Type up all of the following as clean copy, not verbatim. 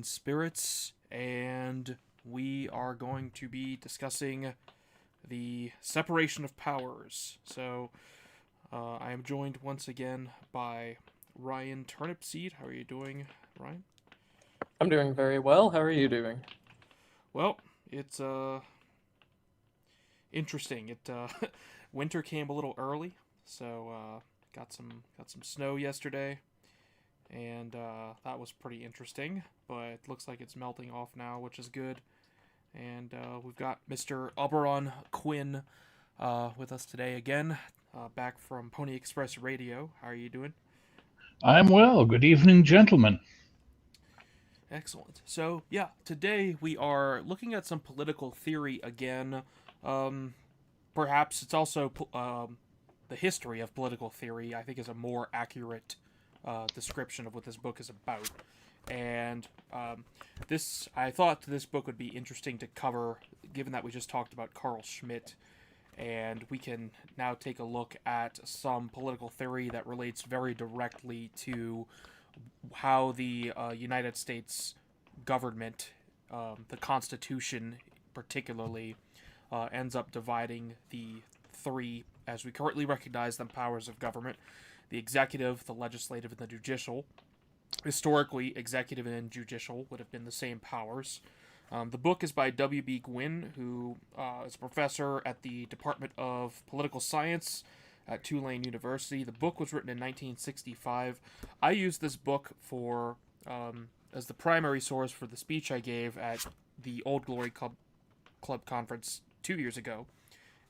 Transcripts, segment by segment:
spirits, and we are going to be discussing the separation of powers. So, I am joined once again by Ryan Turnipseed. How are you doing, Ryan? I'm doing very well. How are you doing? Well, it's interesting. It winter came a little early, so got some snow yesterday, and that was pretty interesting. But it looks like it's melting off now, which is good. And we've got Mr. Auberon Quinn with us today again, back from Pony Express Radio. How are you doing? I'm well. Good evening, gentlemen. Excellent. So, yeah, today we are looking at some political theory again. Um, Perhaps it's also the history of political theory, I think, is a more accurate description of what this book is about. And I thought this book would be interesting to cover, given that we just talked about Carl Schmitt, and we can now take a look at some political theory that relates very directly to how the United States government, the Constitution particularly, ends up dividing the three, as we currently recognize them, powers of government: the executive, the legislative, and the judicial. Historically, executive and judicial would have been the same powers. The book is by W.B. Gwynn, who is a professor at the Department of Political Science at Tulane University. The book was written in 1965. I used this book for as the primary source for the speech I gave at the Old Glory Club conference 2 years ago,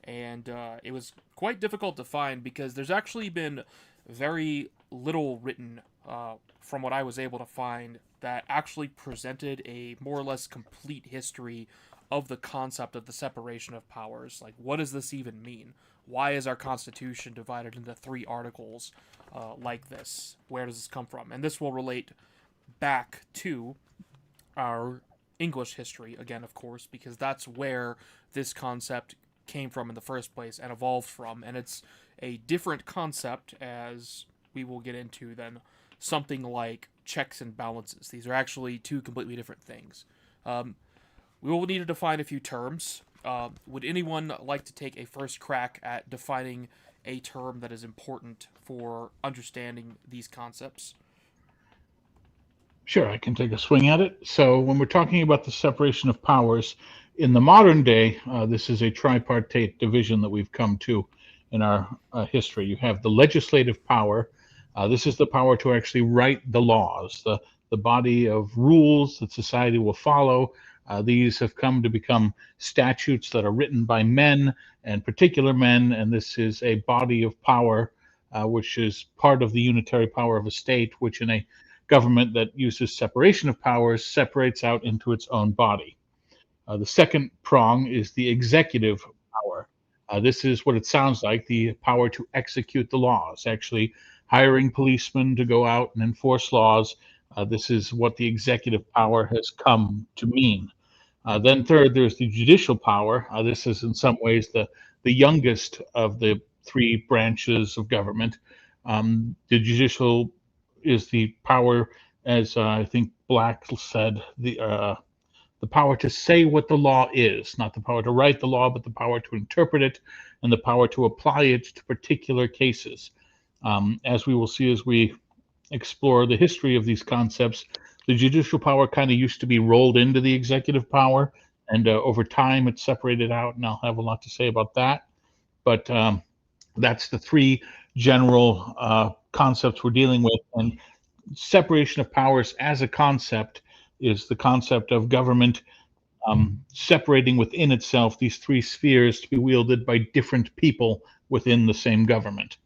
and it was quite difficult to find because there's actually been very little written from what I was able to find that actually presented a more or less complete history of the concept of the separation of powers. Like, what does this even mean? Why is our Constitution divided into three articles like this? Where does this come from? And this will relate back to our English history, again, of course, because that's where this concept came from in the first place and evolved from. And it's a different concept, as we will get into, than something like checks and balances. These are actually two completely different things. We will need to define a few terms. Would anyone like to take a first crack at defining a term that is important for understanding these concepts? Sure, I can take a swing at it. So, when we're talking about the separation of powers, in the modern day, this is a tripartite division that we've come to in our history. You have the legislative power. This is the power to actually write the laws, the body of rules that society will follow. These have come to become statutes that are written by men and particular men, and this is a body of power which is part of the unitary power of a state, which in a government that uses separation of powers separates out into its own body. The second prong is the executive power. This is what it sounds like: the power to execute the laws, actually hiring policemen to go out and enforce laws. This is what the executive power has come to mean. Then third, there's the judicial power. This is in some ways the youngest of the three branches of government. The judicial is the power, as I think Black said, the power to say what the law is, not the power to write the law, but the power to interpret it and the power to apply it to particular cases. As we will see as we explore the history of these concepts, the judicial power kind of used to be rolled into the executive power, and over time it's separated out, and I'll have a lot to say about that. But that's the three general concepts we're dealing with. And separation of powers as a concept is the concept of government separating within itself these three spheres to be wielded by different people within the same government.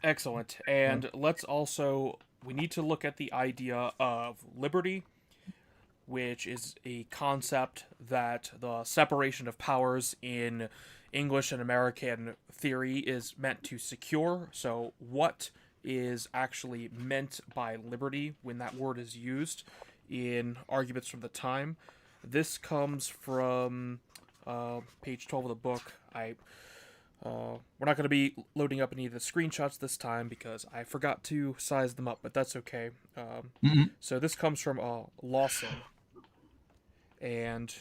Excellent. And we need to look at the idea of liberty, which is a concept that the separation of powers in English and American theory is meant to secure. So, what is actually meant by liberty when that word is used in arguments from the time? This comes from page 12 of the book. We're not going to be loading up any of the screenshots this time because I forgot to size them up, but that's okay. Mhm. So this comes from Lawson, and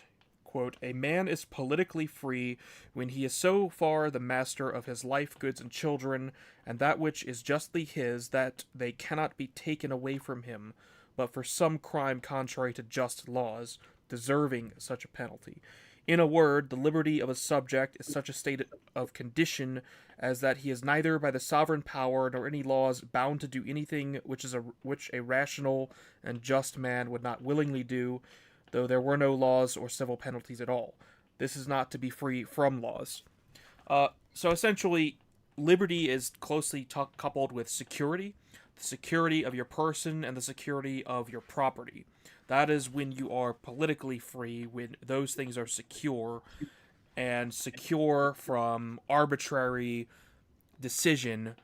quote, "A man is politically free when he is so far the master of his life, goods, and children, and that which is justly his, that they cannot be taken away from him, but for some crime contrary to just laws, deserving such a penalty. In a word, the liberty of a subject is such a state of condition as that he is neither by the sovereign power nor any laws bound to do anything which a rational and just man would not willingly do, though there were no laws or civil penalties at all. This is not to be free from laws." So essentially, liberty is closely coupled with security, the security of your person and the security of your property. That is when you are politically free, when those things are secure, and secure from arbitrary decision.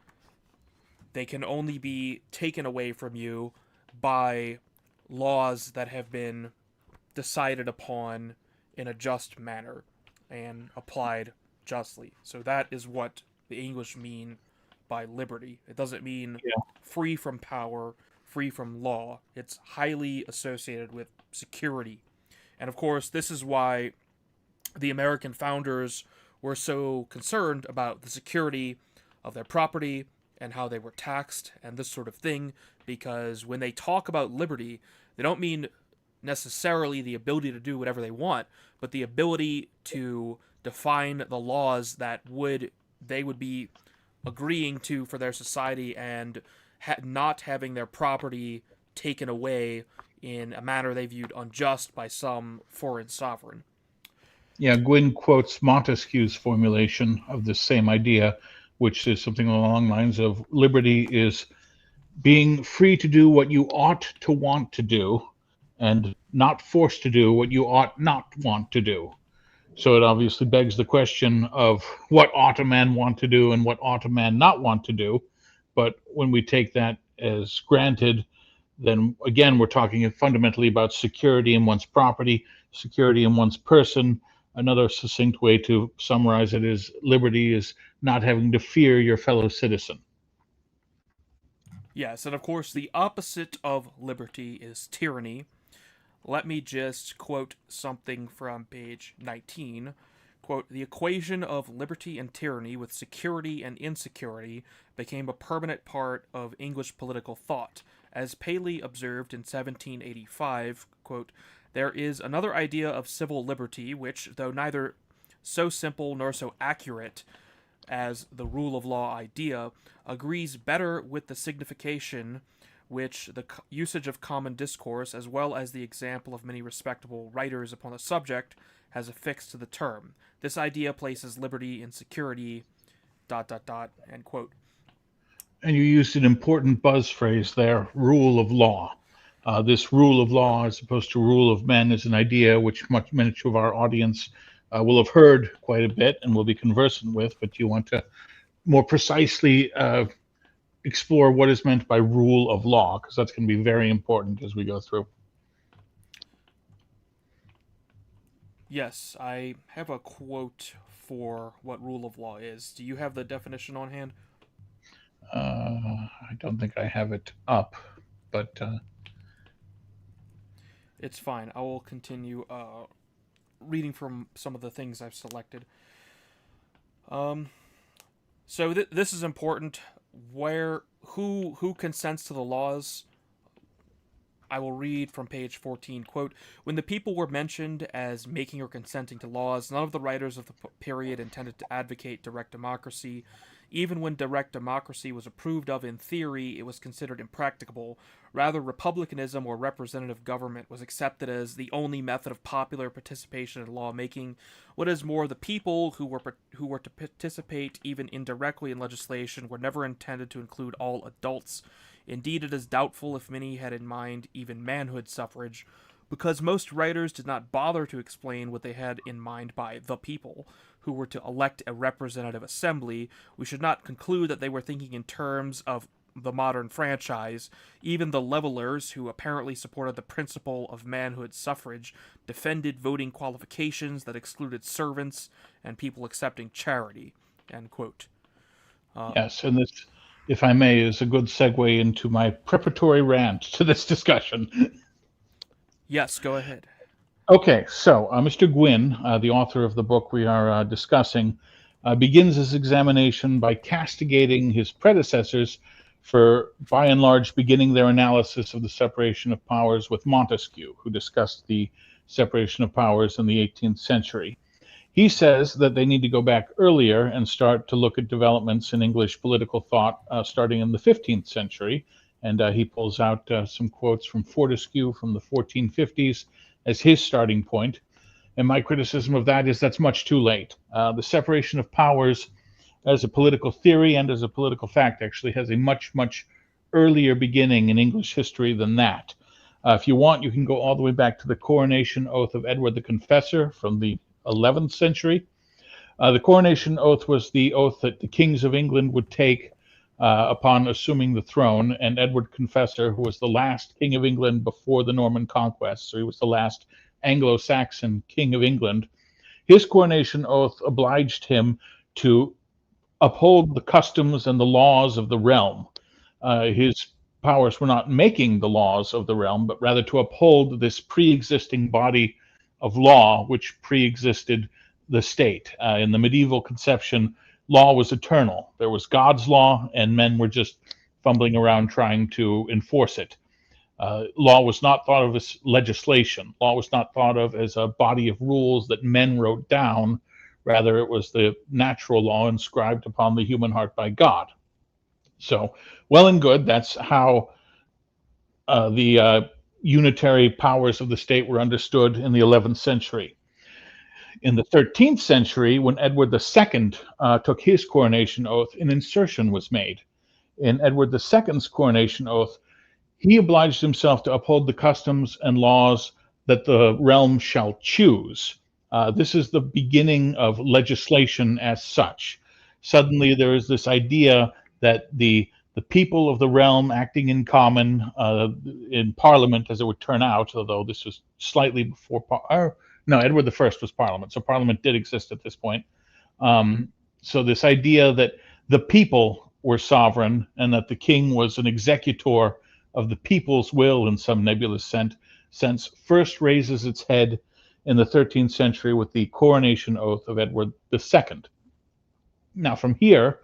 They can only be taken away from you by laws that have been decided upon in a just manner and applied justly. So that is what the English mean by liberty. It doesn't mean Yeah. free from power, free from law. It's highly associated with security. And of course, this is why the American founders were so concerned about the security of their property and how they were taxed and this sort of thing, because when they talk about liberty, they don't mean necessarily the ability to do whatever they want, but the ability to define the laws that they would be agreeing to for their society, and not having their property taken away in a manner they viewed unjust by some foreign sovereign. Yeah, Gwynn quotes Montesquieu's formulation of this same idea, which is something along the lines of liberty is being free to do what you ought to want to do and not forced to do what you ought not want to do. So it obviously begs the question of what ought a man want to do and what ought a man not want to do. But when we take that as granted, then again, we're talking fundamentally about security in one's property, security in one's person. Another succinct way to summarize it is liberty is not having to fear your fellow citizen. Yes, and of course, the opposite of liberty is tyranny. Let me just quote something from page 19. Quote, "The equation of liberty and tyranny with security and insecurity became a permanent part of English political thought. As Paley observed in 1785, quote, there is another idea of civil liberty which, though neither so simple nor so accurate as the rule of law idea, agrees better with the signification which the usage of common discourse, as well as the example of many respectable writers upon the subject, has affixed to the term. This idea places liberty in security, ... end quote." And you used an important buzz phrase there, rule of law. This rule of law, as opposed to rule of men, is an idea which much of our audience will have heard quite a bit and will be conversant with, but you want to more precisely explore what is meant by rule of law, because that's going to be very important as we go through. Yes, I have a quote for what rule of law is. Do you have the definition on hand? I don't think I have it up, but It's fine. I will continue reading from some of the things I've selected. So this is important. Who consents to the laws? I will read from page 14, quote, "When the people were mentioned as making or consenting to laws, none of the writers of the period intended to advocate direct democracy. Even when direct democracy was approved of in theory, it was considered impracticable. Rather, republicanism or representative government was accepted as the only method of popular participation in lawmaking. What is more, the people who were to participate even indirectly in legislation were never intended to include all adults. Indeed, it is doubtful if many had in mind even manhood suffrage, because most writers did not bother to explain what they had in mind by the people, who were to elect a representative assembly. We should not conclude that they were thinking in terms of the modern franchise. Even the levelers, who apparently supported the principle of manhood suffrage, defended voting qualifications that excluded servants and people accepting charity." end quote. Yes, and this, if I may, is a good segue into my preparatory rant to this discussion. Yes, go ahead. Okay, so Mr. Gwynn, the author of the book we are discussing, begins his examination by castigating his predecessors for, by and large, beginning their analysis of the separation of powers with Montesquieu, who discussed the separation of powers in the 18th century. He says that they need to go back earlier and start to look at developments in English political thought starting in the 15th century. And he pulls out some quotes from Fortescue from the 1450s as his starting point. And my criticism of that is that's much too late. The separation of powers as a political theory and as a political fact actually has a much, much earlier beginning in English history than that. If you want, you can go all the way back to the coronation oath of Edward the Confessor from the 11th century. The coronation oath was the oath that the kings of England would take upon assuming the throne, and Edward Confessor, who was the last king of England before the Norman conquest, so he was the last Anglo-Saxon king of England, his coronation oath obliged him to uphold the customs and the laws of the realm. His powers were not making the laws of the realm, but rather to uphold this pre-existing body of law which pre-existed the state. In the medieval conception, law was eternal. There was God's law, and men were just fumbling around trying to enforce it. Law was not thought of as legislation. Law was not thought of as a body of rules that men wrote down. Rather, it was the natural law inscribed upon the human heart by God. So, well and good. That's how the unitary powers of the state were understood in the 11th century. In the 13th century, when Edward II took his coronation oath, an insertion was made. In Edward II's coronation oath, he obliged himself to uphold the customs and laws that the realm shall choose. This is the beginning of legislation as such. Suddenly, there is this idea that the people of the realm acting in common in Parliament, as it would turn out, although this was slightly before, no, Edward I was Parliament, so Parliament did exist at this point. So this idea that the people were sovereign and that the king was an executor of the people's will in some nebulous sense first raises its head in the 13th century with the coronation oath of Edward II. Now, from here,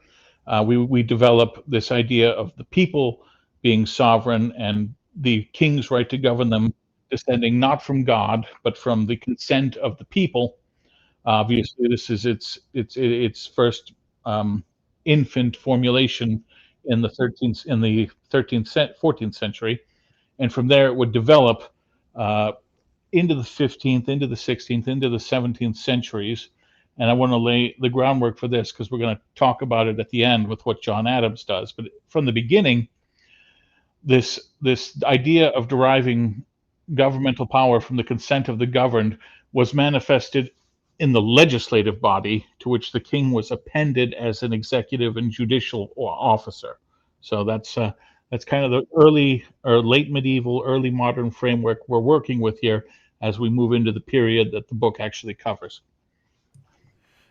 we develop this idea of the people being sovereign and the king's right to govern them descending not from God, but from the consent of the people. Obviously, this is its first infant formulation in the 14th century, and from there it would develop into the 15th, into the 16th, into the 17th centuries. And I want to lay the groundwork for this because we're going to talk about it at the end with what John Adams does. But from the beginning, this idea of deriving governmental power from the consent of the governed was manifested in the legislative body, to which the king was appended as an executive and judicial officer. So that's kind of the early or late medieval, early modern framework we're working with here as we move into the period that the book actually covers.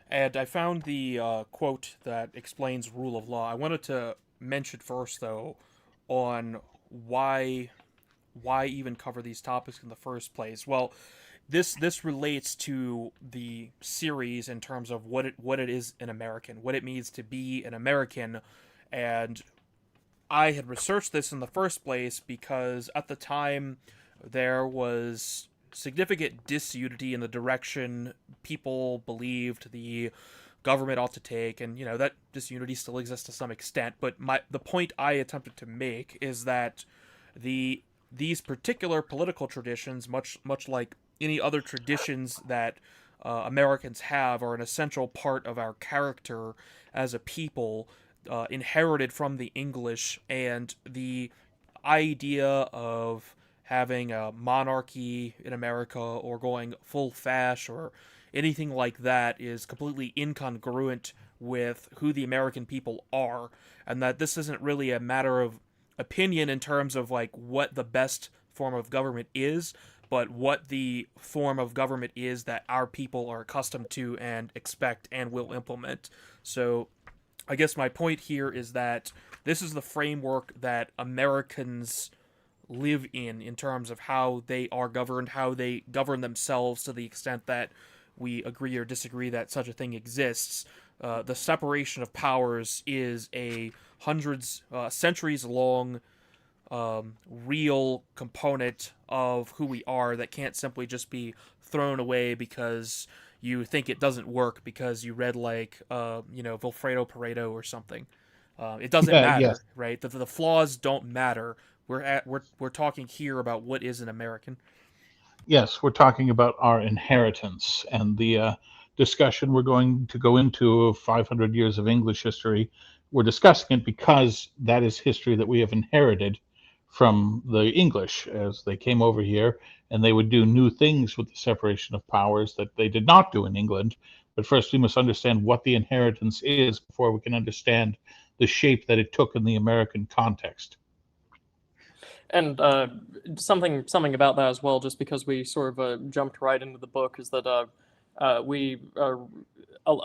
And I found the quote that explains rule of law. I wanted to mention first, though, on why even cover these topics in the first place. Well, this relates to the series in terms of what it is an American, what it means to be an American, and I had researched this in the first place because at the time there was significant disunity in the direction people believed the government ought to take, and that disunity still exists to some extent. But the point I attempted to make is that these particular political traditions, much like any other traditions that Americans have, are an essential part of our character as a people, inherited from the English, and the idea of having a monarchy in America or going full fash or anything like that is completely incongruent with who the American people are, and that this isn't really a matter of opinion in terms of like what the best form of government is, but what the form of government is that our people are accustomed to and expect and will implement. So I guess my point here is that this is the framework that Americans live in terms of how they are governed, how they govern themselves to the extent that we agree or disagree that such a thing exists. The separation of powers is a centuries long real component of who we are that can't simply just be thrown away because you think it doesn't work because you read Vilfredo Pareto or something. It doesn't matter, Yes. right? The flaws don't matter. We're talking here about what is an American. Yes, we're talking about our inheritance, and the discussion we're going to go into of 500 years of English history. We're discussing it because that is history that we have inherited from the English as they came over here, and they would do new things with the separation of powers that they did not do in England. But first, we must understand what the inheritance is before we can understand the shape that it took in the American context. And something about that as well, just because we sort of jumped right into the book, is that a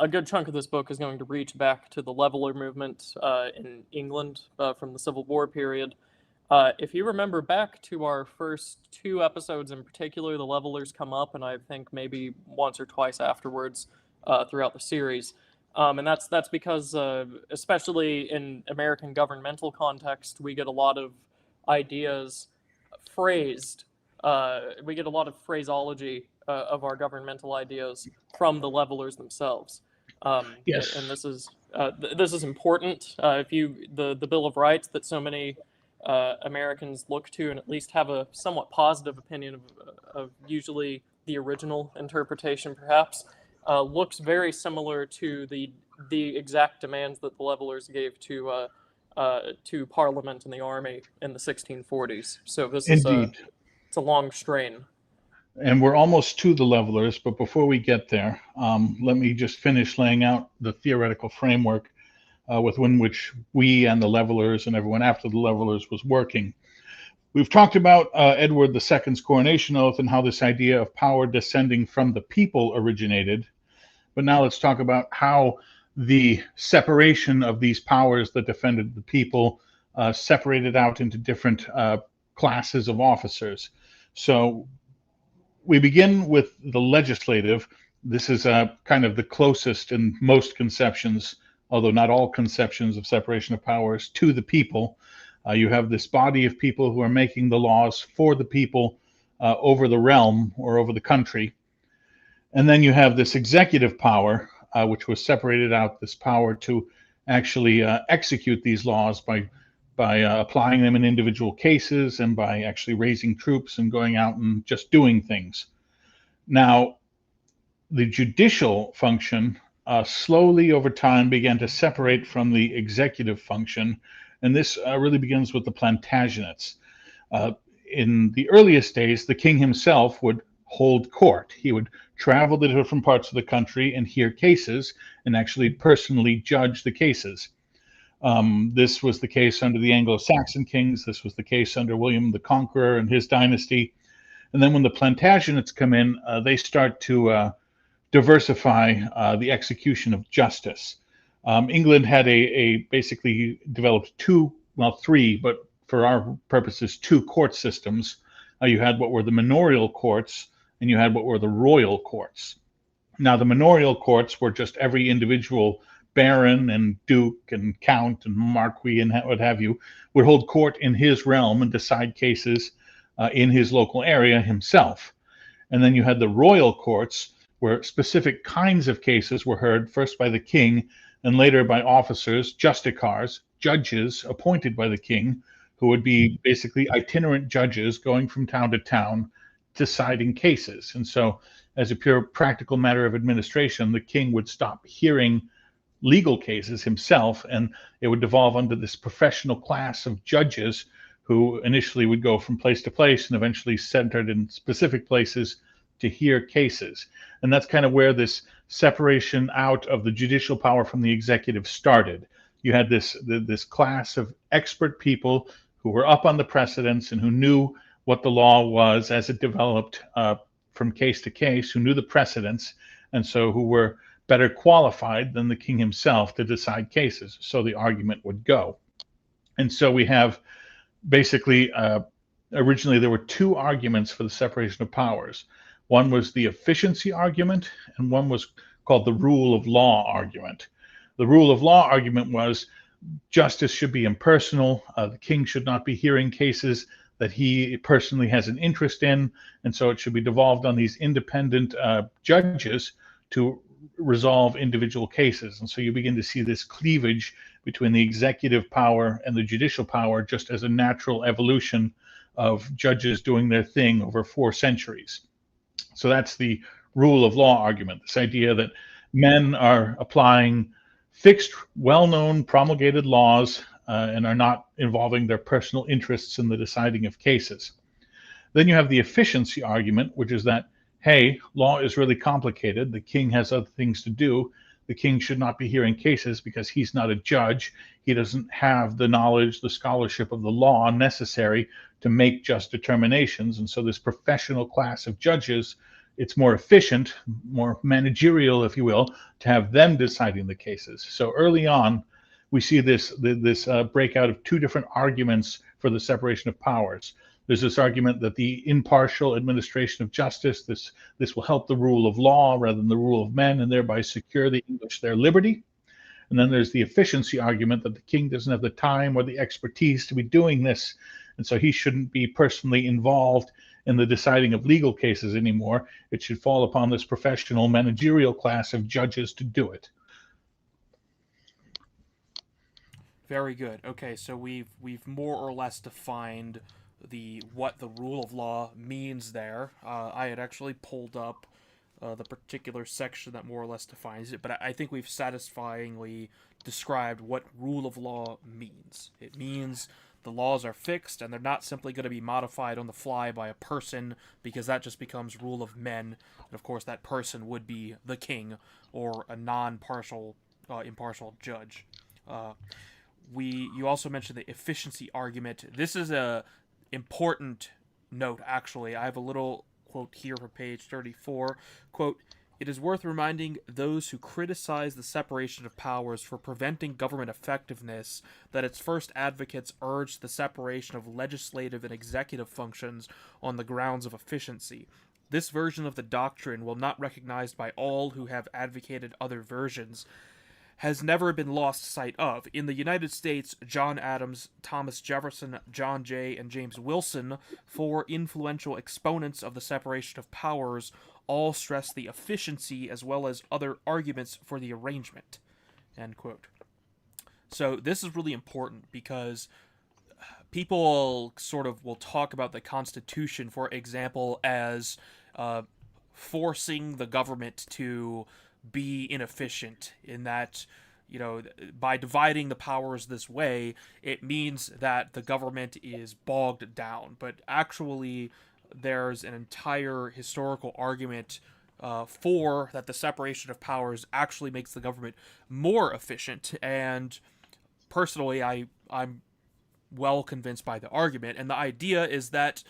good chunk of this book is going to reach back to the Leveler movement in England from the Civil War period. If you remember back to our first two episodes in particular, the Levelers come up, and I think maybe once or twice afterwards throughout the series. And that's because, especially in American governmental context, we get a lot of ideas phrased. We get a lot of phraseology of our governmental ideas from the Levelers themselves. Yes. And this is important. If the Bill of Rights that so many Americans look to and at least have a somewhat positive opinion of usually the original interpretation, perhaps, looks very similar to the exact demands that the Levelers gave to Parliament and the army in the 1640s. So this is Indeed. it's a long strain. And we're almost to the levelers, but before we get there, let me just finish laying out the theoretical framework within which we and the levelers and everyone after the levelers was working. We've talked about Edward II's coronation oath and how this idea of power descending from the people originated. But now let's talk about how the separation of these powers that defended the people separated out into different classes of officers. So we begin with the legislative. This is kind of the closest in most conceptions, although not all conceptions of separation of powers, to the people. You have this body of people who are making the laws for the people over the realm or over the country. And then you have this executive power, which was separated out, this power to actually execute these laws by applying them in individual cases and by actually raising troops and going out and just doing things. Now, the judicial function slowly over time began to separate from the executive function, and this really begins with the Plantagenets. In the earliest days, the king himself would hold court. He would travel to different parts of the country and hear cases and actually personally judge the cases. This was the case under the Anglo-Saxon kings. This was the case under William the Conqueror and his dynasty. And then when the Plantagenets come in, they start to diversify the execution of justice. England had basically developed three, but for our purposes, two court systems. You had what were the manorial courts, and you had what were the royal courts. Now, the manorial courts were just every individual baron and duke and count and marquis and what have you would hold court in his realm and decide cases in his local area himself. And then you had the royal courts, where specific kinds of cases were heard first by the king and later by officers, justicars, judges appointed by the king, who would be basically itinerant judges going from town to town deciding cases. And so, as a pure practical matter of administration, the king would stop hearing legal cases himself, and it would devolve under this professional class of judges who initially would go from place to place and eventually centered in specific places to hear cases. And that's kind of where this separation out of the judicial power from the executive started. You had this class of expert people who were up on the precedents and who knew what the law was as it developed from case to case, who knew the precedents, and so who were better qualified than the king himself to decide cases. So the argument would go. And so we have basically, originally there were two arguments for the separation of powers. One was the efficiency argument, and one was called the rule of law argument. The rule of law argument was justice should be impersonal. The king should not be hearing cases that he personally has an interest in, and so it should be devolved on these independent judges to resolve individual cases. And so you begin to see this cleavage between the executive power and the judicial power just as a natural evolution of judges doing their thing over 4 centuries. So that's the rule of law argument, this idea that men are applying fixed, well-known, promulgated laws and are not involving their personal interests in the deciding of cases. Then you have the efficiency argument, which is that, hey, law is really complicated. The king has other things to do. The king should not be hearing cases because he's not a judge. He doesn't have the knowledge, the scholarship of the law necessary to make just determinations. And so this professional class of judges, it's more efficient, more managerial, if you will, to have them deciding the cases. So early on, we see this breakout of 2 different arguments for the separation of powers. There's this argument that the impartial administration of justice, this will help the rule of law rather than the rule of men, and thereby secure the English their liberty. And then there's the efficiency argument that the king doesn't have the time or the expertise to be doing this, and so he shouldn't be personally involved in the deciding of legal cases anymore. It should fall upon this professional managerial class of judges to do it. Very good. Okay, so we've more or less defined what the rule of law means there. I had actually pulled up the particular section that more or less defines it, but I think we've satisfyingly described what rule of law means. It means the laws are fixed and they're not simply going to be modified on the fly by a person, because that just becomes rule of men. And of course that person would be the king or a non-partial, impartial judge. You also mentioned the efficiency argument. This is a important note, actually. I have a little quote here from page 34. Quote, "It is worth reminding those who criticize the separation of powers for preventing government effectiveness that its first advocates urged the separation of legislative and executive functions on the grounds of efficiency. This version of the doctrine, while not recognized by all who have advocated other versions, has never been lost sight of. In the United States, John Adams, Thomas Jefferson, John Jay, and James Wilson, 4 influential exponents of the separation of powers, all stress the efficiency as well as other arguments for the arrangement." End quote. So this is really important because people sort of will talk about the Constitution, for example, as forcing the government to be inefficient, in that, you know, by dividing the powers this way, it means that the government is bogged down. But actually, there's an entire historical argument for that the separation of powers actually makes the government more efficient. And personally, I'm well convinced by the argument. And the idea is that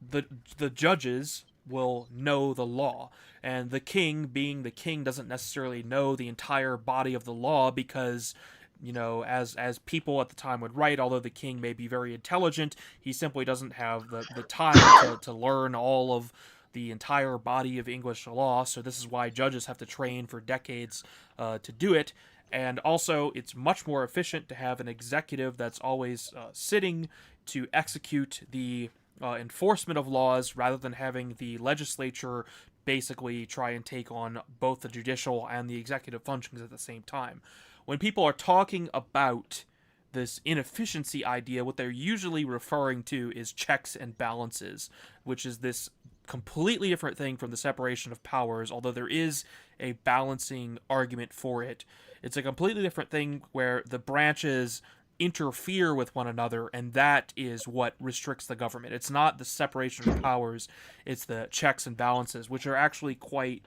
the judges will know the law, and the king, being the king, doesn't necessarily know the entire body of the law, because, you know, as people at the time would write, although the king may be very intelligent, he simply doesn't have the time to learn all of the entire body of English law. So this is why judges have to train for decades to do it. And also, it's much more efficient to have an executive that's always sitting to execute the enforcement of laws, rather than having the legislature basically try and take on both the judicial and the executive functions at the same time. When people are talking about this inefficiency idea, what they're usually referring to is checks and balances, which is this completely different thing from the separation of powers, although there is a balancing argument for it. It's a completely different thing where the branches interfere with one another, and that is what restricts the government. It's not the separation of powers, it's the checks and balances, which are actually quite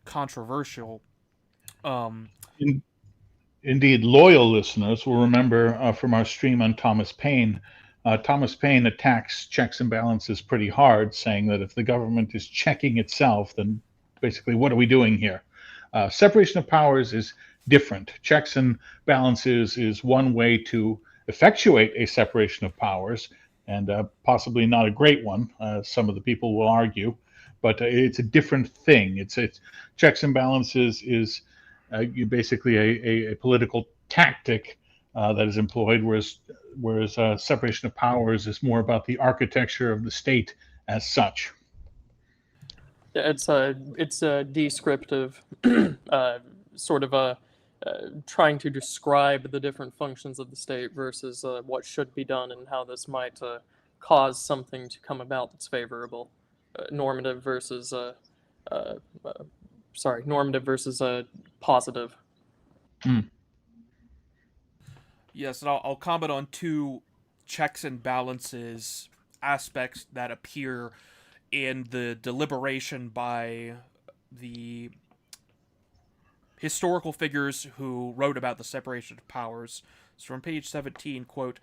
controversial. Indeed, loyal listeners will remember from our stream on Thomas Paine Thomas Paine attacks checks and balances pretty hard, saying that if the government is checking itself, then basically what are we doing here? Separation of powers is different. Checks and balances is one way to effectuate a separation of powers, and possibly not a great one. Some of the people will argue, but it's a different thing. It's checks and balances is you basically a political tactic that is employed, whereas separation of powers is more about the architecture of the state as such. Yeah, it's a descriptive, sort of a trying to describe the different functions of the state versus what should be done and how this might cause something to come about that's favorable. Normative versus uh, normative versus positive. Mm. Yes, and I'll comment on two checks and balances aspects that appear in the deliberation by the historical figures who wrote about the separation of powers. So from page 17, quote,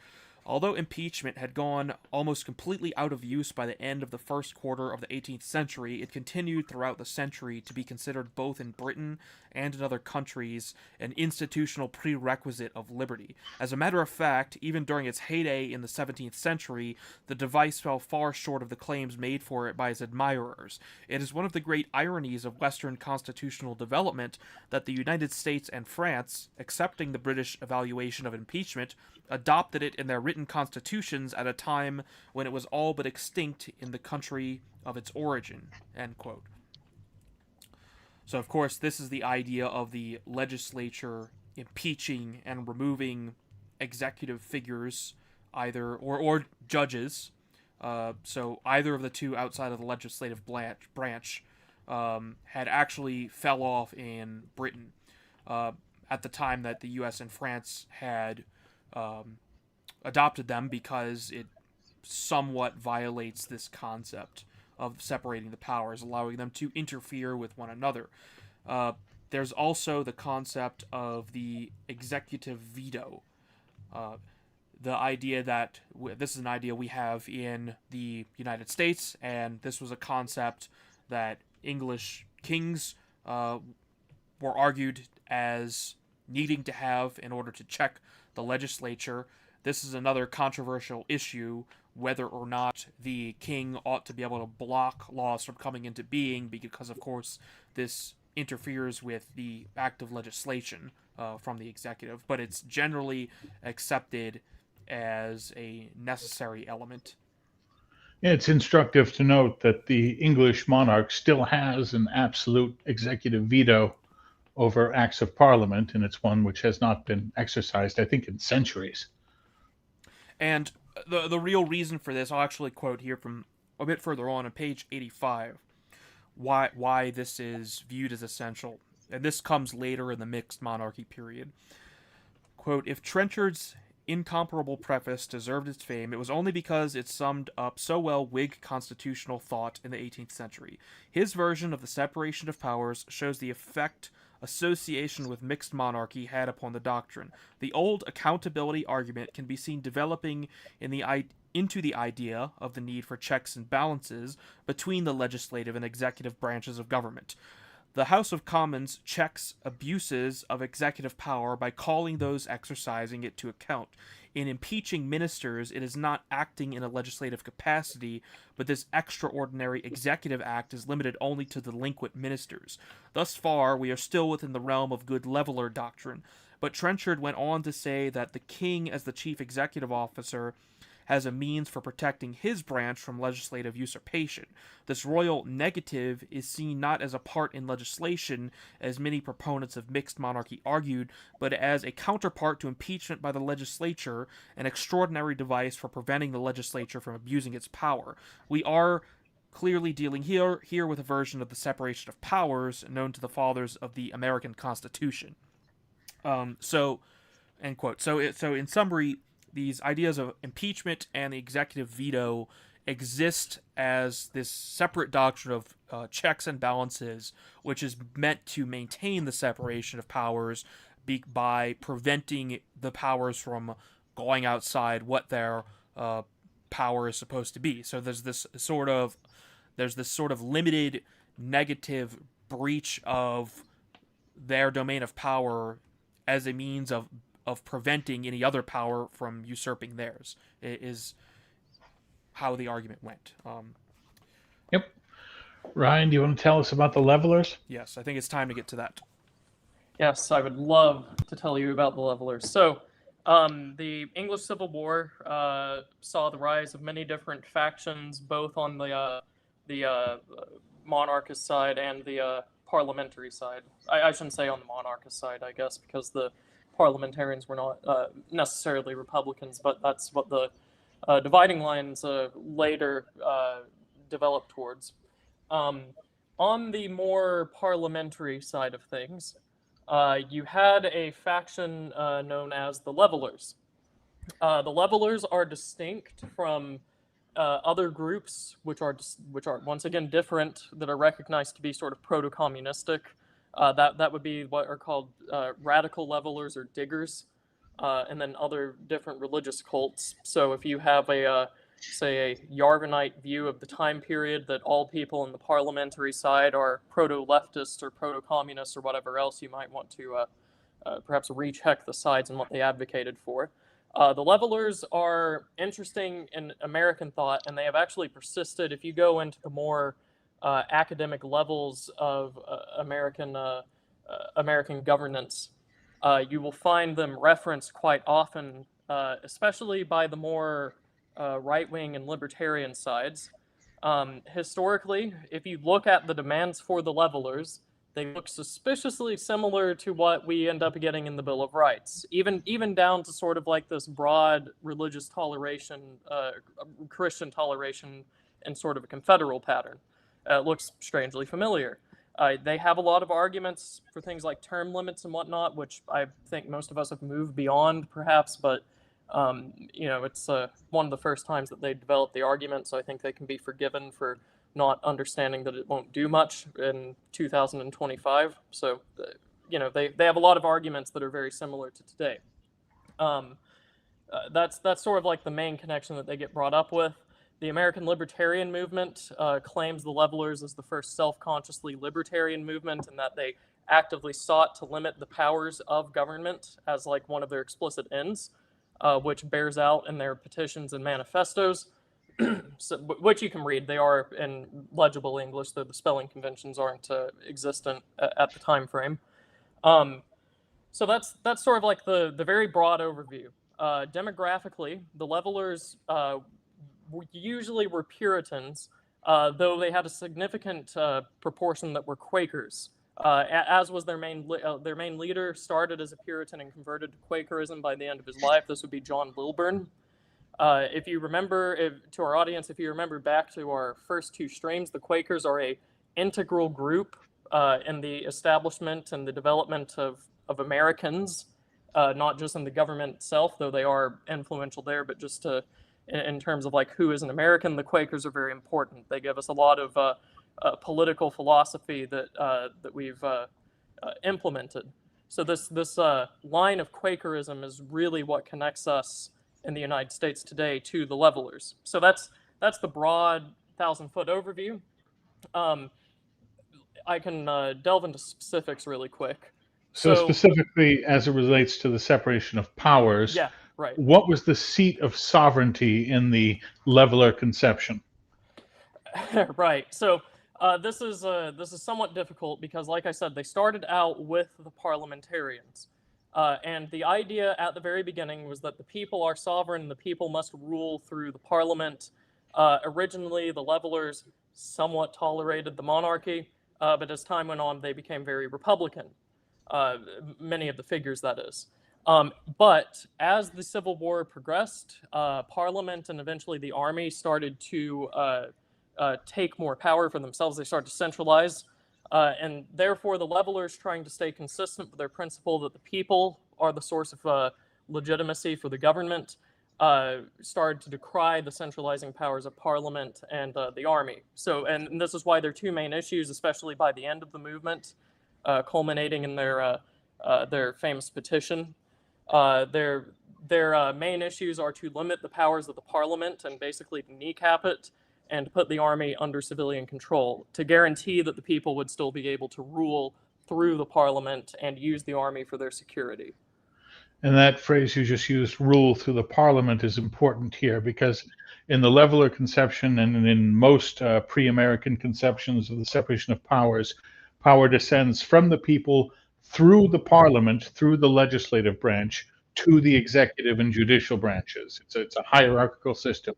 although impeachment had gone almost completely out of use by the end of the first quarter of the 18th century, it continued throughout the century to be considered both in Britain and in other countries an institutional prerequisite of liberty. As a matter of fact, even during its heyday in the 17th century, the device fell far short of the claims made for it by its admirers. It is one of the great ironies of Western constitutional development that the United States and France, accepting the British evaluation of impeachment, adopted it in their written constitutions at a time when it was all but extinct in the country of its origin. End quote. So, of course, this is the idea of the legislature impeaching and removing executive figures, either or judges. So either of the two outside of the legislative branch had actually fell off in Britain at the time that the U.S. and France had adopted them, because it somewhat violates this concept of separating the powers, allowing them to interfere with one another. There's also the concept of the executive veto. The idea that this is an idea we have in the United States, and this was a concept that English kings were argued as needing to have in order to check the legislature. This is another controversial issue, whether or not the king ought to be able to block laws from coming into being, because, of course, this interferes with the act of legislation from the executive. But it's generally accepted as a necessary element. It's instructive to note that the English monarch still has an absolute executive veto over acts of parliament, and it's one which has not been exercised, I think, in centuries. And the real reason for this, I'll actually quote here from a bit further on page 85, why this is viewed as essential. And this comes later in the mixed monarchy period. Quote, if Trenchard's incomparable preface deserved its fame, it was only because it summed up so well Whig constitutional thought in the 18th century. His version of the separation of powers shows the effect association with mixed monarchy had upon the doctrine. The old accountability argument can be seen developing into the idea of the need for checks and balances between the legislative and executive branches of government. The House of Commons checks abuses of executive power by calling those exercising it to account. In impeaching ministers, it is not acting in a legislative capacity, but this extraordinary executive act is limited only to delinquent ministers. Thus far, we are still within the realm of good leveler doctrine, but Trenchard went on to say that the king, as the chief executive officer, has a means for protecting his branch from legislative usurpation. This royal negative is seen not as a part in legislation, as many proponents of mixed monarchy argued, but as a counterpart to impeachment by the legislature, an extraordinary device for preventing the legislature from abusing its power. We are clearly dealing here with a version of the separation of powers known to the fathers of the American Constitution. So, end quote. So in summary, these ideas of impeachment and the executive veto exist as this separate doctrine of checks and balances, which is meant to maintain the separation of powers by preventing the powers from going outside what their power is supposed to be. So there's this sort of limited negative breach of their domain of power as a means of preventing any other power from usurping theirs, is how the argument went. Yep. Ryan, do you want to tell us about the levelers? Yes, I think it's time to get to that. Yes, I would love to tell you about the levelers. So, the English Civil War saw the rise of many different factions, both on the monarchist side and the parliamentary side. I shouldn't say on the monarchist side, I guess, because the parliamentarians were not necessarily Republicans, but that's what the dividing lines later developed towards. On the more parliamentary side of things, you had a faction known as the Levelers. The Levelers are distinct from other groups, which are once again different, that are recognized to be sort of proto-communistic. That would be what are called radical levelers or diggers, and then other different religious cults. So if you have say a Yarvanite view of the time period, that all people in the parliamentary side are proto-leftists or proto-communists or whatever else, you might want to perhaps recheck the sides and what they advocated for. The levelers are interesting in American thought, and they have actually persisted. If you go into the more academic levels of American governance, you will find them referenced quite often, especially by the more right-wing and libertarian sides. Historically, if you look at the demands for the levelers, they look suspiciously similar to what we end up getting in the Bill of Rights, even down to sort of like this broad religious toleration, Christian toleration, and sort of a confederal pattern. It looks strangely familiar. They have a lot of arguments for things like term limits and whatnot, which I think most of us have moved beyond, perhaps, but it's one of the first times that they developed the argument, so I think they can be forgiven for not understanding that it won't do much in 2025. So, they have a lot of arguments that are very similar to today. That's sort of like the main connection that they get brought up with. The American Libertarian Movement claims the levelers as the first self-consciously libertarian movement, and that they actively sought to limit the powers of government as like one of their explicit ends, which bears out in their petitions and manifestos, which you can read. They are in legible English, though the spelling conventions aren't existent at the time frame. So that's sort of like the very broad overview. Demographically, the levelers usually were Puritans, though they had a significant proportion that were Quakers. As was their main leader, started as a Puritan and converted to Quakerism by the end of his life. This would be John Lilburn. If you remember, to our audience, if you remember back to our first two streams, the Quakers are a integral group in the establishment and the development of Americans, not just in the government itself, though they are influential there, but just in terms of like who is an American, the Quakers are very important. They give us a lot of political philosophy that we've implemented. So this line of Quakerism is really what connects us in the United States today to the levelers. So that's the broad 1,000-foot overview. I can delve into specifics really quick. So specifically, as it relates to the separation of powers, yeah, right. What was the seat of sovereignty in the leveler conception? Right. So this is somewhat difficult because, like I said, they started out with the parliamentarians. And the idea at the very beginning was that the people are sovereign, the people must rule through the parliament. Originally, the levelers somewhat tolerated the monarchy, but as time went on, they became very Republican. Many of the figures, that is. But as the Civil War progressed, Parliament and eventually the army started to take more power for themselves. They started to centralize. And therefore, the levelers, trying to stay consistent with their principle that the people are the source of legitimacy for the government, started to decry the centralizing powers of Parliament and the army. So, and this is why their two main issues, especially by the end of the movement, culminating in their famous petition, Their main issues are to limit the powers of the parliament and basically kneecap it and put the army under civilian control to guarantee that the people would still be able to rule through the parliament and use the army for their security. And that phrase you just used, rule through the parliament, is important here because in the leveler conception and in most pre-American conceptions of the separation of powers, power descends from the people through the parliament, through the legislative branch, to the executive and judicial branches. It's a hierarchical system.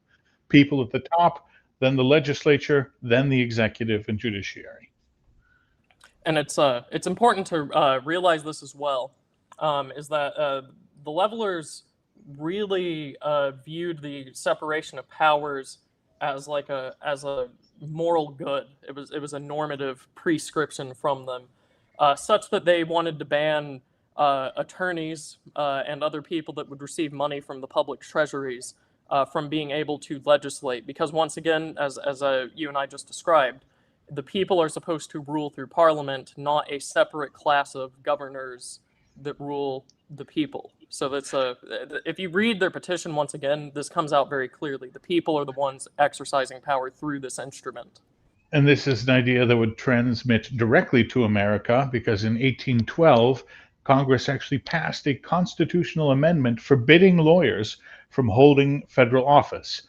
People at the top, then the legislature, then the executive and judiciary. And it's important to realize this as well, is that the levelers really viewed the separation of powers as like a moral good. It was a normative prescription from them, such that they wanted to ban attorneys and other people that would receive money from the public treasuries from being able to legislate. Because once again, as you and I just described, the people are supposed to rule through parliament, not a separate class of governors that rule the people. So that's if you read their petition once again, this comes out very clearly. The people are the ones exercising power through this instrument. And this is an idea that would transmit directly to America because in 1812, Congress actually passed a constitutional amendment forbidding lawyers from holding federal office.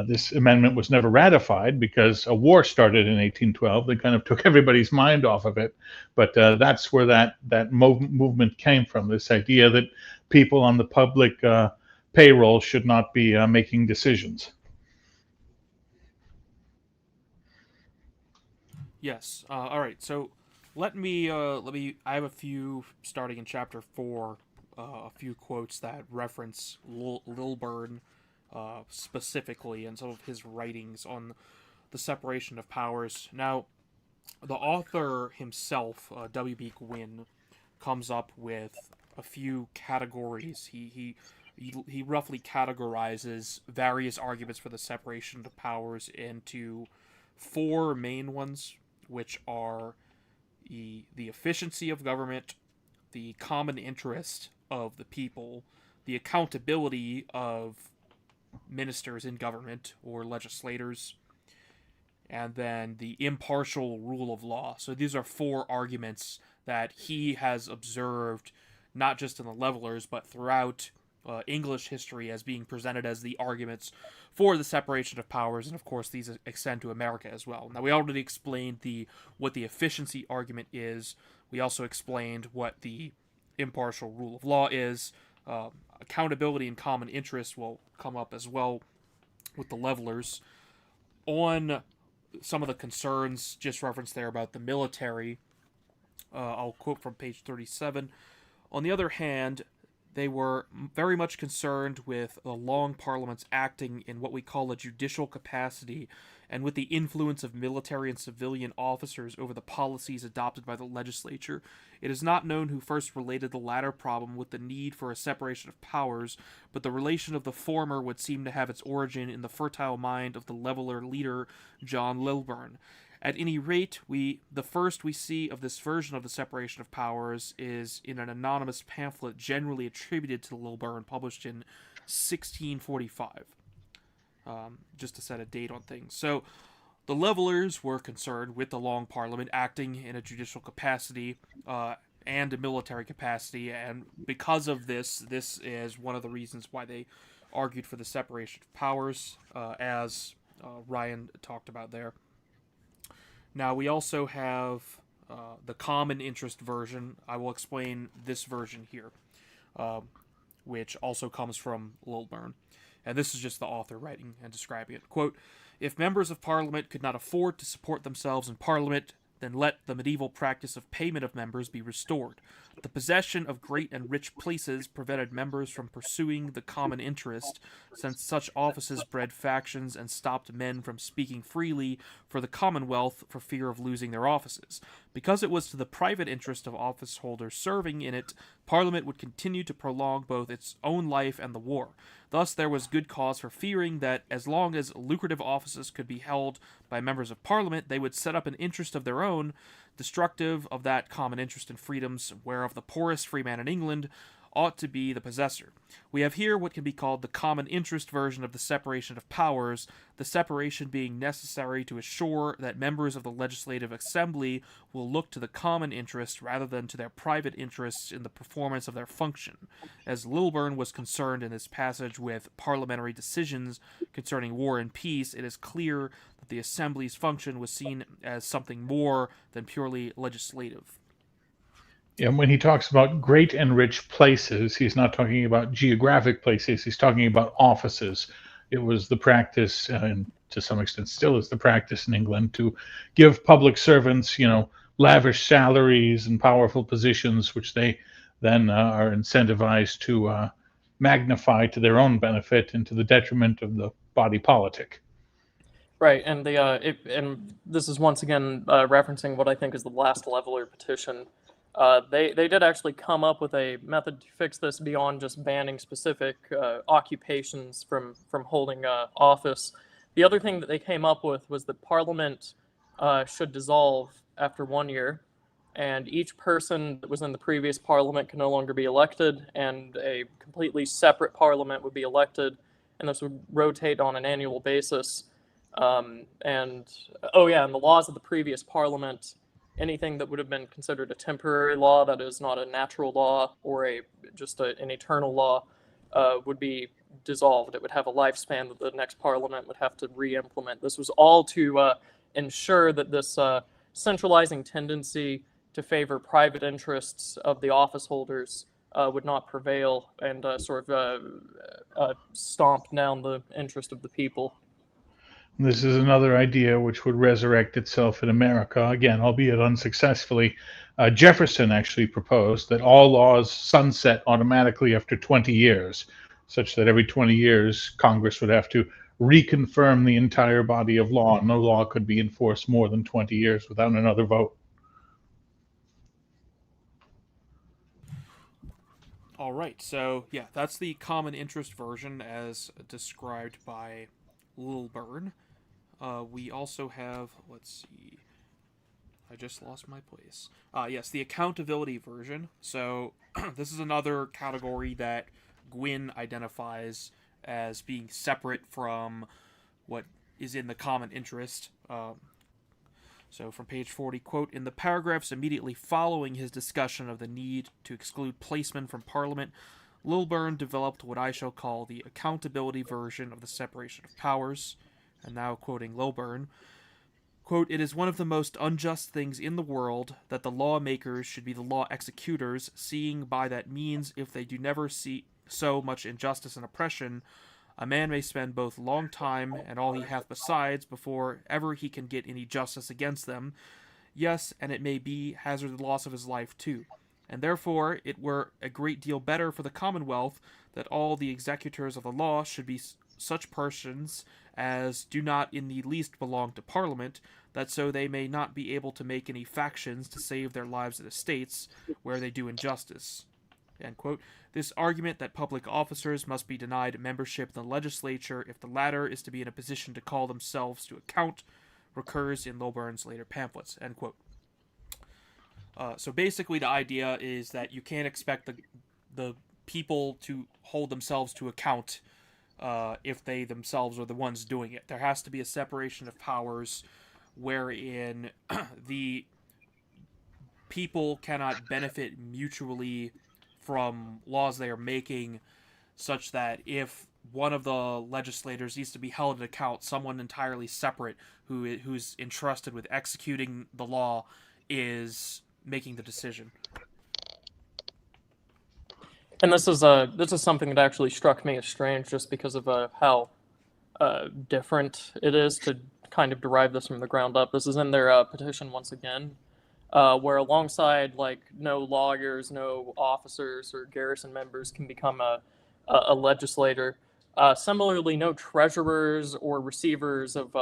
This amendment was never ratified because a war started in 1812 that kind of took everybody's mind off of it. But that's where that movement came from, this idea that people on the public payroll should not be making decisions. Yes. All right. So let me. I have a few starting in chapter 4. A few quotes that reference Lilburn specifically and some of his writings on the separation of powers. Now, the author himself, W.B. Quinn, comes up with a few categories. He roughly categorizes various arguments for the separation of powers into 4 main ones, which are the efficiency of government, the common interest of the people, the accountability of ministers in government or legislators, and then the impartial rule of law. So these are 4 arguments that he has observed, not just in the levelers, but throughout English history as being presented as the arguments for the separation of powers, and of course these extend to America as well. Now, we already explained what the efficiency argument is. We also explained what the impartial rule of law is. Accountability and common interest will come up as well with the levelers. On some of the concerns just referenced there about the military, I'll quote from page 37. On the other hand, they were very much concerned with the long parliaments acting in what we call a judicial capacity and with the influence of military and civilian officers over the policies adopted by the legislature. It is not known who first related the latter problem with the need for a separation of powers, but the relation of the former would seem to have its origin in the fertile mind of the leveler leader John Lilburn. At any rate, the first we see of this version of the separation of powers is in an anonymous pamphlet generally attributed to Lilburn, published in 1645. Just to set a date on things. So, the levelers were concerned with the Long Parliament acting in a judicial capacity and a military capacity, and because of this is one of the reasons why they argued for the separation of powers, as Ryan talked about there. Now, we also have the common interest version. I will explain this version here, which also comes from Lilburn. And this is just the author writing and describing it. Quote, "If members of Parliament could not afford to support themselves in Parliament, then let the medieval practice of payment of members be restored. The possession of great and rich places prevented members from pursuing the common interest, since such offices bred factions and stopped men from speaking freely for the commonwealth for fear of losing their offices. Because it was to the private interest of office holders serving in it, Parliament would continue to prolong both its own life and the war. Thus there was good cause for fearing that as long as lucrative offices could be held by members of Parliament, they would set up an interest of their own, destructive of that common interest and freedoms, whereof the poorest free man in England ought to be the possessor. We have here what can be called the common interest version of the separation of powers, the separation being necessary to assure that members of the legislative assembly will look to the common interest rather than to their private interests in the performance of their function. As Lilburn was concerned in this passage with parliamentary decisions concerning war and peace, it is clear that the assembly's function was seen as something more than purely legislative. And when he talks about great and rich places, he's not talking about geographic places, he's talking about offices. It was the practice, and to some extent still is the practice in England, to give public servants, lavish salaries and powerful positions, which they then are incentivized to magnify to their own benefit and to the detriment of the body politic. Right, and and this is once again referencing what I think is the last leveler petition. They did actually come up with a method to fix this beyond just banning specific occupations from holding office. The other thing that they came up with was that Parliament should dissolve after 1 year, and each person that was in the previous Parliament can no longer be elected, and a completely separate Parliament would be elected, and this would rotate on an annual basis. And the laws of the previous Parliament, anything that would have been considered a temporary law, that is not a natural law or an eternal law, would be dissolved. It would have a lifespan that the next parliament would have to re-implement. This was all to ensure that this centralizing tendency to favor private interests of the office holders would not prevail and stomp down the interest of the people. This is another idea which would resurrect itself in America, again, albeit unsuccessfully. Jefferson actually proposed that all laws sunset automatically after 20 years, such that every 20 years Congress would have to reconfirm the entire body of law. No law could be enforced more than 20 years without another vote. All right, so yeah, that's the common interest version as described by Lilburn. We also have, let's see, I just lost my place. Yes, the accountability version. So this is another category that Gwyn identifies as being separate from what is in the common interest. So from page 40, quote, in the paragraphs immediately following his discussion of the need to exclude placemen from Parliament, Lilburn developed what I shall call the accountability version of the separation of powers. And now quoting Lilburn, quote, it is one of the most unjust things in the world that the lawmakers should be the law executors, seeing by that means, if they do never see so much injustice and oppression, a man may spend both long time and all he hath besides before ever he can get any justice against them. Yes, and it may be hazard the loss of his life too. And therefore it were a great deal better for the Commonwealth that all the executors of the law should be such persons as do not in the least belong to Parliament, that so they may not be able to make any factions to save their lives and estates where they do injustice. End quote. This argument that public officers must be denied membership in the legislature if the latter is to be in a position to call themselves to account recurs in Lilburn's later pamphlets. End quote. So basically the idea is that you can't expect the people to hold themselves to account if they themselves are the ones doing it. There has to be a separation of powers wherein the people cannot benefit mutually from laws they are making, such that if one of the legislators needs to be held to account, someone entirely separate who's entrusted with executing the law is making the decision. And this is something that actually struck me as strange, just because of how different it is to kind of derive this from the ground up. This is in their petition once again, where alongside no lawyers, no officers or garrison members can become a legislator. Similarly, no treasurers or receivers of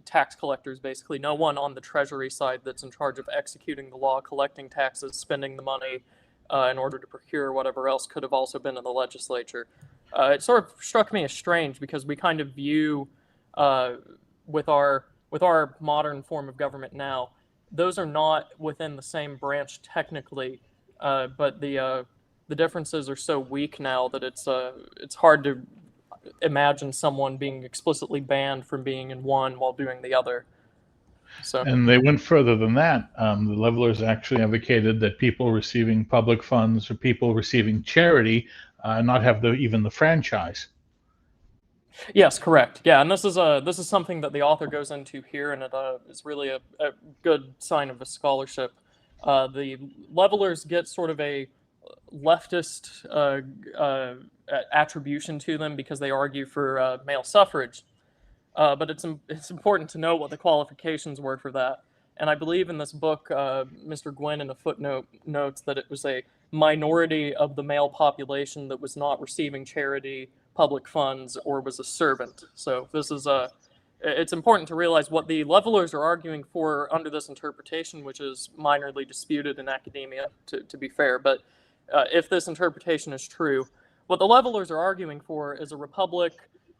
tax collectors, basically no one on the treasury side that's in charge of executing the law, collecting taxes, spending the money in order to procure whatever else could have also been in the legislature. It sort of struck me as strange because we kind of view with our modern form of government now, those are not within the same branch technically, but the the differences are so weak now that it's hard to imagine someone being explicitly banned from being in one while doing the other. So, And they went further than that. The levelers actually advocated that people receiving public funds or people receiving charity not have even the franchise. yes, correct. Yeah, and this is something that the author goes into here, and it is really a good sign of a scholarship. The levelers get sort of a leftist attribution to them because they argue for male suffrage. But it's important to know what the qualifications were for that. And I believe in this book, Mr. Gwynn in a footnote notes that it was a minority of the male population that was not receiving charity, public funds, or was a servant. So this is it's important to realize what the levelers are arguing for under this interpretation, which is minorly disputed in academia, to be fair. But if this interpretation is true, what the levelers are arguing for is a republic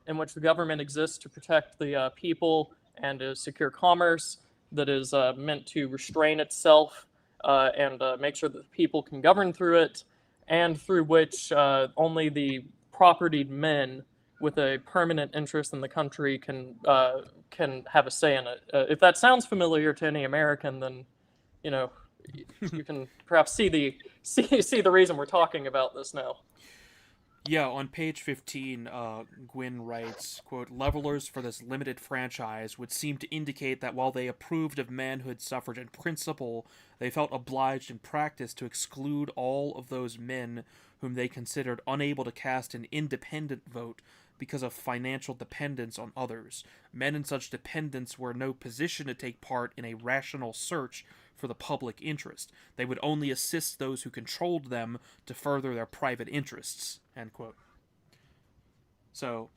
in which the government exists to protect the people and to secure commerce, that is meant to restrain itself and make sure that the people can govern through it, and through which only the propertied men with a permanent interest in the country can have a say in it. If that sounds familiar to any American, then you know you can perhaps see the reason we're talking about this now. Yeah, on page 15, Gwynn writes, quote, "Levelers for this limited franchise would seem to indicate that while they approved of manhood suffrage in principle, they felt obliged in practice to exclude all of those men whom they considered unable to cast an independent vote because of financial dependence on others. Men in such dependence were in no position to take part in a rational search for the public interest. They would only assist those who controlled them to further their private interests." End quote. So,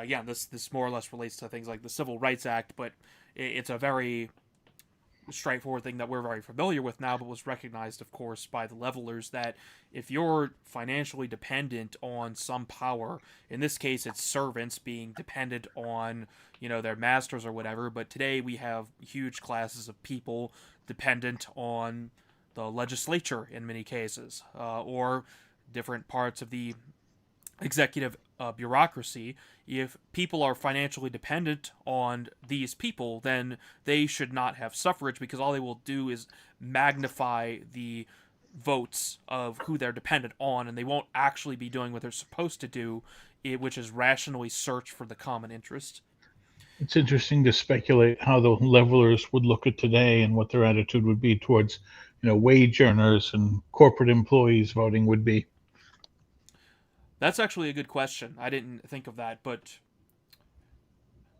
yeah, this more or less relates to things like the Civil Rights Act, but it's a very straightforward thing that we're very familiar with now, but was recognized, of course, by the levelers, that if you're financially dependent on some power, in this case it's servants being dependent on, their masters or whatever, but today we have huge classes of people dependent on the legislature in many cases, or different parts of the executive bureaucracy. If people are financially dependent on these people, then they should not have suffrage, because all they will do is magnify the votes of who they're dependent on, and they won't actually be doing what they're supposed to do, which is rationally search for the common interest. It's interesting to speculate how the levelers would look at today and what their attitude would be towards, wage earners and corporate employees voting would be. That's actually a good question. I didn't think of that, but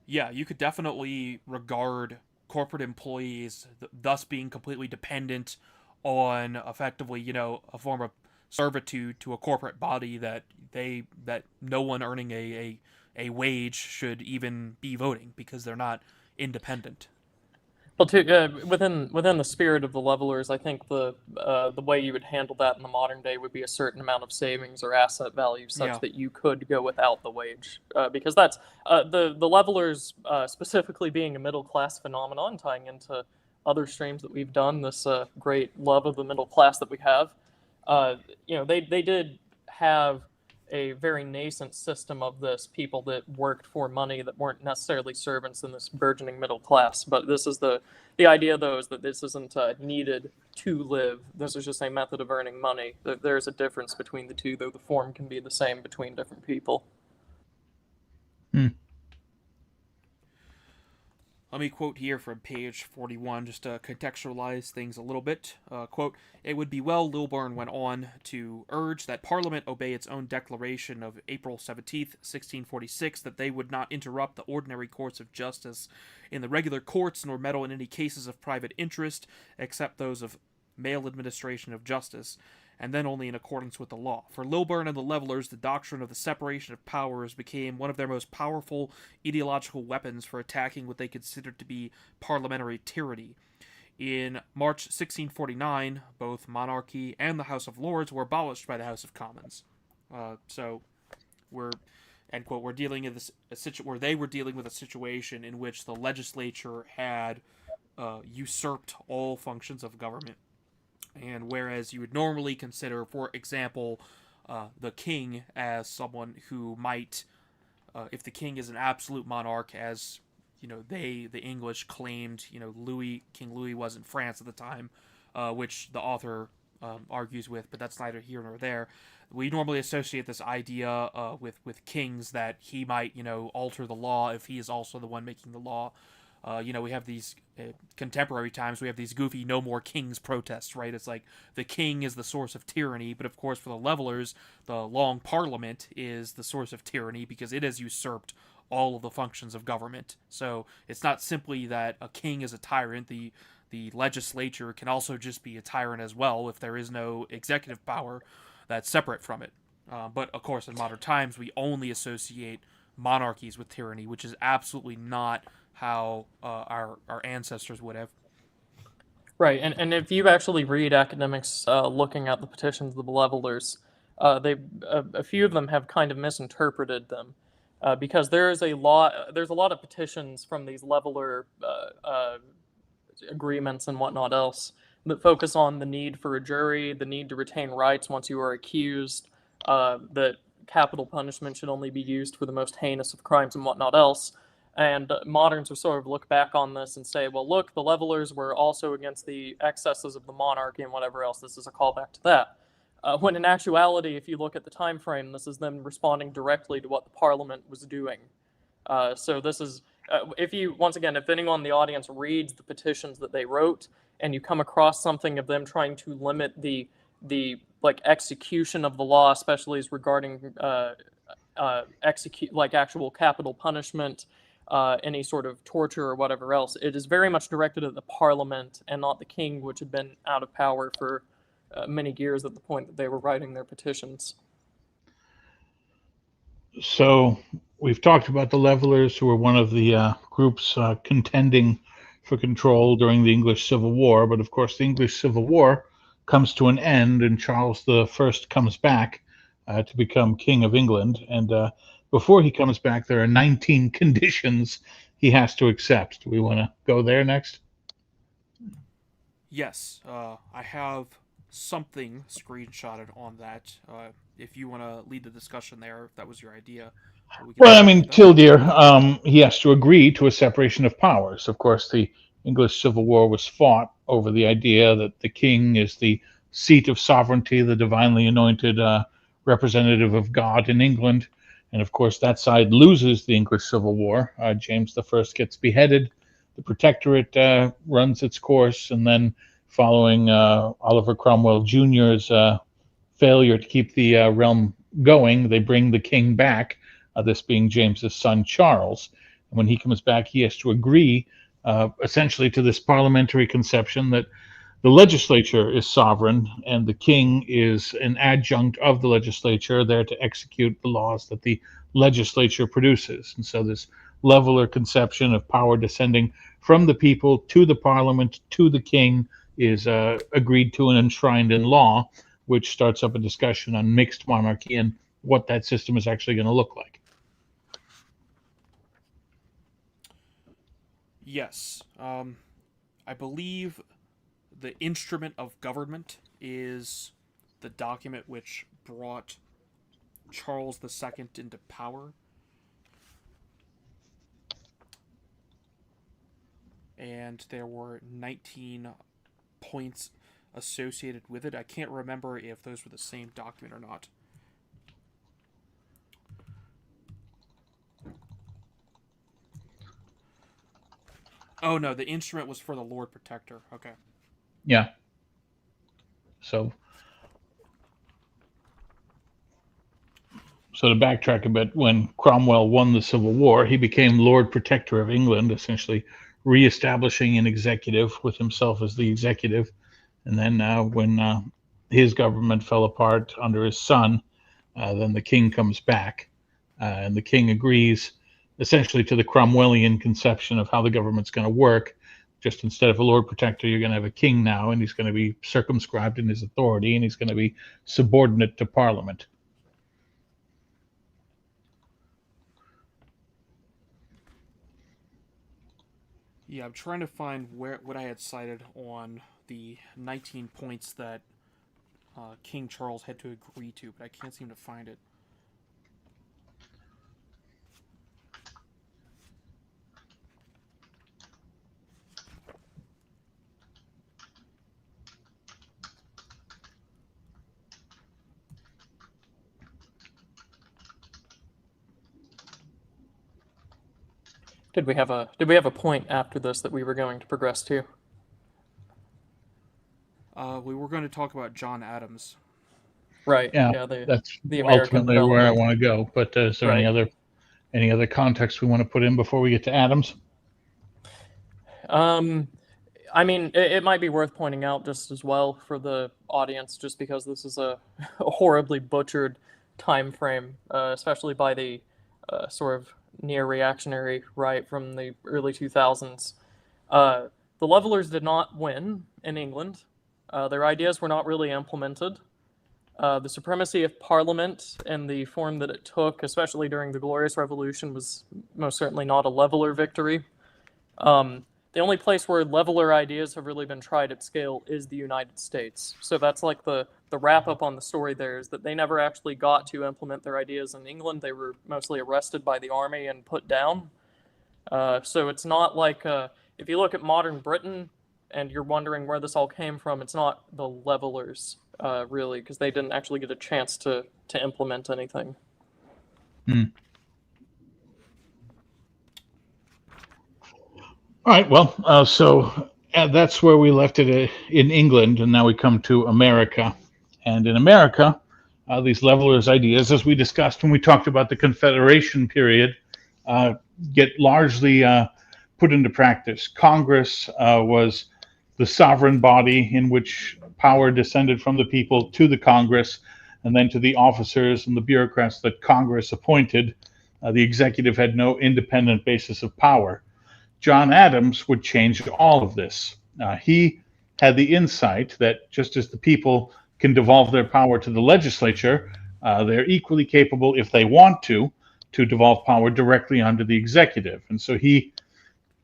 yeah, you could definitely regard corporate employees thus being completely dependent on, effectively, a form of servitude to a corporate body that no one earning a wage should even be voting, because they're not independent. Well, within the spirit of the levelers, I think the way you would handle that in the modern day would be a certain amount of savings or asset value, such that you could go without the wage, because that's the levelers, specifically being a middle class phenomenon, tying into other streams that we've done. This great love of the middle class that we have. They did have a very nascent system of this, people that worked for money that weren't necessarily servants in this burgeoning middle class. But this is the idea, though, is that this isn't needed to live. This is just a method of earning money. There's a difference between the two, though the form can be the same between different people. Let me quote here from page 41, just to contextualize things a little bit. Quote, "It would be well," Lilburne went on to urge, "that Parliament obey its own declaration of April 17th, 1646, that they would not interrupt the ordinary courts of justice in the regular courts, nor meddle in any cases of private interest, except those of male administration of justice, and then only in accordance with the law. For Lilburne and the Levelers, the doctrine of the separation of powers became one of their most powerful ideological weapons for attacking what they considered to be parliamentary tyranny. In March 1649, both monarchy and the House of Lords were abolished by the House of Commons." So, end quote, we're dealing in where they were dealing with a situation in which the legislature had usurped all functions of government. And whereas you would normally consider, for example, the king as someone who might, if the king is an absolute monarch, as the English claimed, King Louis was in France at the time, which the author argues with, but that's neither here nor there. We normally associate this idea with kings, that he might, alter the law if he is also the one making the law. We have these contemporary times. We have these goofy "No More Kings" protests, right? It's like the king is the source of tyranny, but of course, for the levelers, the Long Parliament is the source of tyranny because it has usurped all of the functions of government. So it's not simply that a king is a tyrant. The legislature can also just be a tyrant as well if there is no executive power that's separate from it. But of course, in modern times, we only associate monarchies with tyranny, which is absolutely not how our ancestors would have. Right, and if you actually read academics looking at the petitions of the levelers, a few of them have kind of misinterpreted them, because there's a lot of petitions from these leveler agreements and whatnot else that focus on the need for a jury, the need to retain rights once you are accused, that capital punishment should only be used for the most heinous of crimes and whatnot else. And moderns will sort of look back on this and say, well, look, the levelers were also against the excesses of the monarchy and whatever else. This is a callback to that. When in actuality, if you look at the time frame, this is them responding directly to what the Parliament was doing. So this is, if anyone in the audience reads the petitions that they wrote, and you come across something of them trying to limit the execution of the law, especially as regarding actual capital punishment, any sort of torture or whatever else, it is very much directed at the Parliament and not the king, which had been out of power for many years at the point that they were writing their petitions. So we've talked about the levelers, who were one of the groups contending for control during the English Civil War. But of course, the English Civil War comes to an end, and Charles I comes back to become King of England. And before he comes back, there are 19 conditions he has to accept. Do we want to go there next? Yes, I have something screenshotted on that. If you want to lead the discussion there, if that was your idea. Well, I mean, Kildare, he has to agree to a separation of powers. Of course, the English Civil War was fought over the idea that the king is the seat of sovereignty, the divinely anointed representative of God in England. And of course, that side loses the English Civil War. James I gets beheaded. The Protectorate runs its course. And then, following Oliver Cromwell Jr.'s failure to keep the realm going, they bring the king back, this being James's son Charles. And when he comes back, he has to agree essentially to this parliamentary conception that the legislature is sovereign and the king is an adjunct of the legislature, there to execute the laws that the legislature produces. And so this leveler conception of power descending from the people to the parliament to the king is agreed to and enshrined in law, which starts up a discussion on mixed monarchy and what that system is actually going to look like. Yes. I believe the instrument of government is the document which brought Charles II into power. And there were 19 points associated with it. I can't remember if those were the same document or not. Oh no, the instrument was for the Lord Protector. Okay. Yeah. So to backtrack a bit, when Cromwell won the Civil War, he became Lord Protector of England, essentially reestablishing an executive with himself as the executive. And then when his government fell apart under his son, then the king comes back, and the king agrees essentially to the Cromwellian conception of how the government's going to work. Just instead of a Lord Protector, you're going to have a king now, and he's going to be circumscribed in his authority, and he's going to be subordinate to Parliament. Yeah, I'm trying to find what I had cited on the 19 points that King Charles had to agree to, but I can't seem to find it. Did we have a point after this that we were going to progress to? We were going to talk about John Adams. Right. Yeah, that's the American ultimately where I development. want to go. But is there Right. any other context we want to put in before we get to Adams? I mean, it might be worth pointing out just as well for the audience, just because this is a horribly butchered time frame, especially by the sort of near-reactionary right from the early 2000s. The Levelers did not win in England. Their ideas were not really implemented. The supremacy of Parliament and the form that it took, especially during the Glorious Revolution, was most certainly not a Leveler victory. The only place where Leveler ideas have really been tried at scale is the United States. So that's like the wrap-up on the story there, is that they never actually got to implement their ideas in England. They were mostly arrested by the army and put down. So it's not like, if you look at modern Britain and you're wondering where this all came from, it's not the Levelers, really, because they didn't actually get a chance to implement anything. All right, well, so that's where we left it in England, and now we come to America. And in America, these levelers' ideas, as we discussed when we talked about the Confederation period, get largely put into practice. Congress was the sovereign body in which power descended from the people to the Congress, and then to the officers and the bureaucrats that Congress appointed. The executive had no independent basis of power. John Adams would change all of this. He had the insight that just as the people can devolve their power to the legislature, they're equally capable, if they want to devolve power directly onto the executive. And so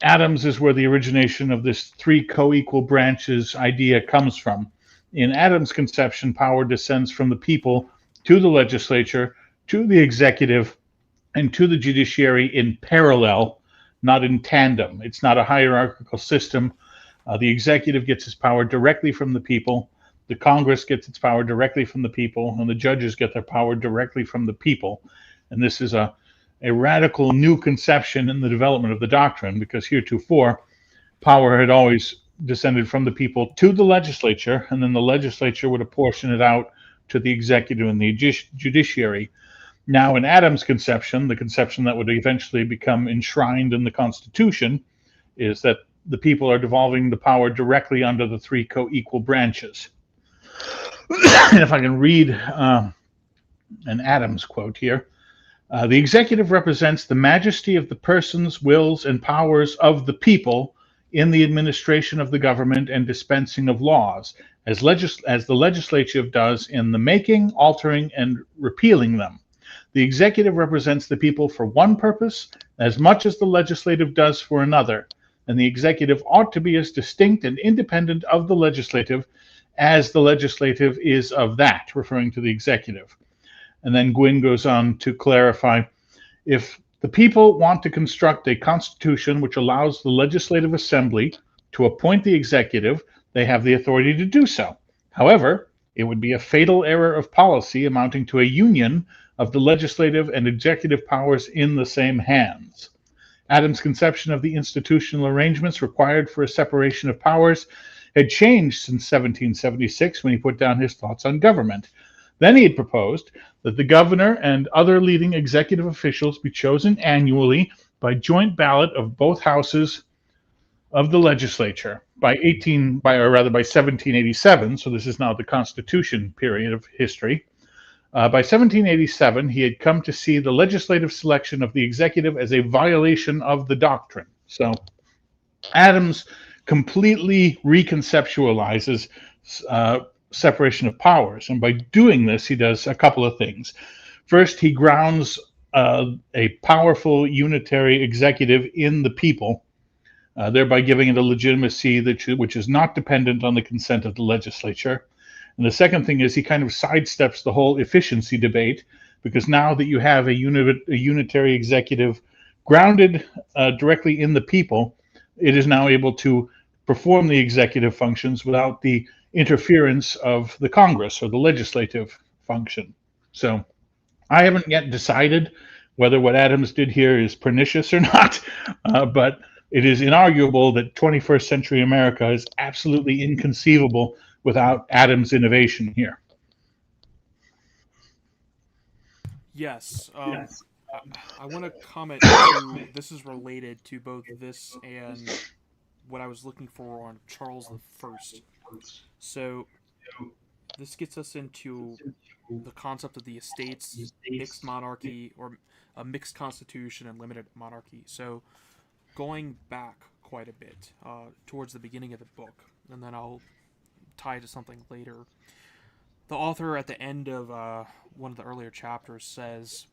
Adams is where the origination of this three co-equal branches idea comes from. In Adams' conception, power descends from the people to the legislature, to the executive, and to the judiciary in parallel, not in tandem. It's not a hierarchical system. The executive gets its power directly from the people. The Congress gets its power directly from the people, and the judges get their power directly from the people. And this is a radical new conception in the development of the doctrine, because heretofore, power had always descended from the people to the legislature, and then the legislature would apportion it out to the executive and the judiciary. Now, in Adams' conception, the conception that would eventually become enshrined in the Constitution, is that the people are devolving the power directly under the three co-equal branches. And if I can read an Adams quote here, the executive represents the majesty of the persons, wills, and powers of the people in the administration of the government and dispensing of laws, as the legislature does in the making, altering, and repealing them. The executive represents the people for one purpose as much as the legislative does for another, and the executive ought to be as distinct and independent of the legislative as the legislative is of that, referring to the executive. And then Gwynn goes on to clarify, if the people want to construct a constitution which allows the legislative assembly to appoint the executive, they have the authority to do so. However, it would be a fatal error of policy amounting to a union of the legislative and executive powers in the same hands. Adams' conception of the institutional arrangements required for a separation of powers had changed since 1776 when he put down his thoughts on government. Then he had proposed that the governor and other leading executive officials be chosen annually by joint ballot of both houses of the legislature by 1787. So this is now the Constitution period of history. By 1787, he had come to see the legislative selection of the executive as a violation of the doctrine. So Adams completely reconceptualizes separation of powers. And by doing this, he does a couple of things. First, he grounds a powerful unitary executive in the people. thereby giving it a legitimacy which is not dependent on the consent of the legislature. And the second thing is he kind of sidesteps the whole efficiency debate, because now that you have a unitary executive grounded directly in the people, it is now able to perform the executive functions without the interference of the Congress or the legislative function. So I haven't yet decided whether what Adams did here is pernicious or not, but it is inarguable that 21st century America is absolutely inconceivable without Adams' innovation here. Yes. I want to comment to this is related to both this and what I was looking for on Charles the First. So this gets us into the concept of the estates, mixed monarchy, or a mixed constitution and limited monarchy. So going back quite a bit towards the beginning of the book, and then I'll tie to something later. The author at the end of one of the earlier chapters says,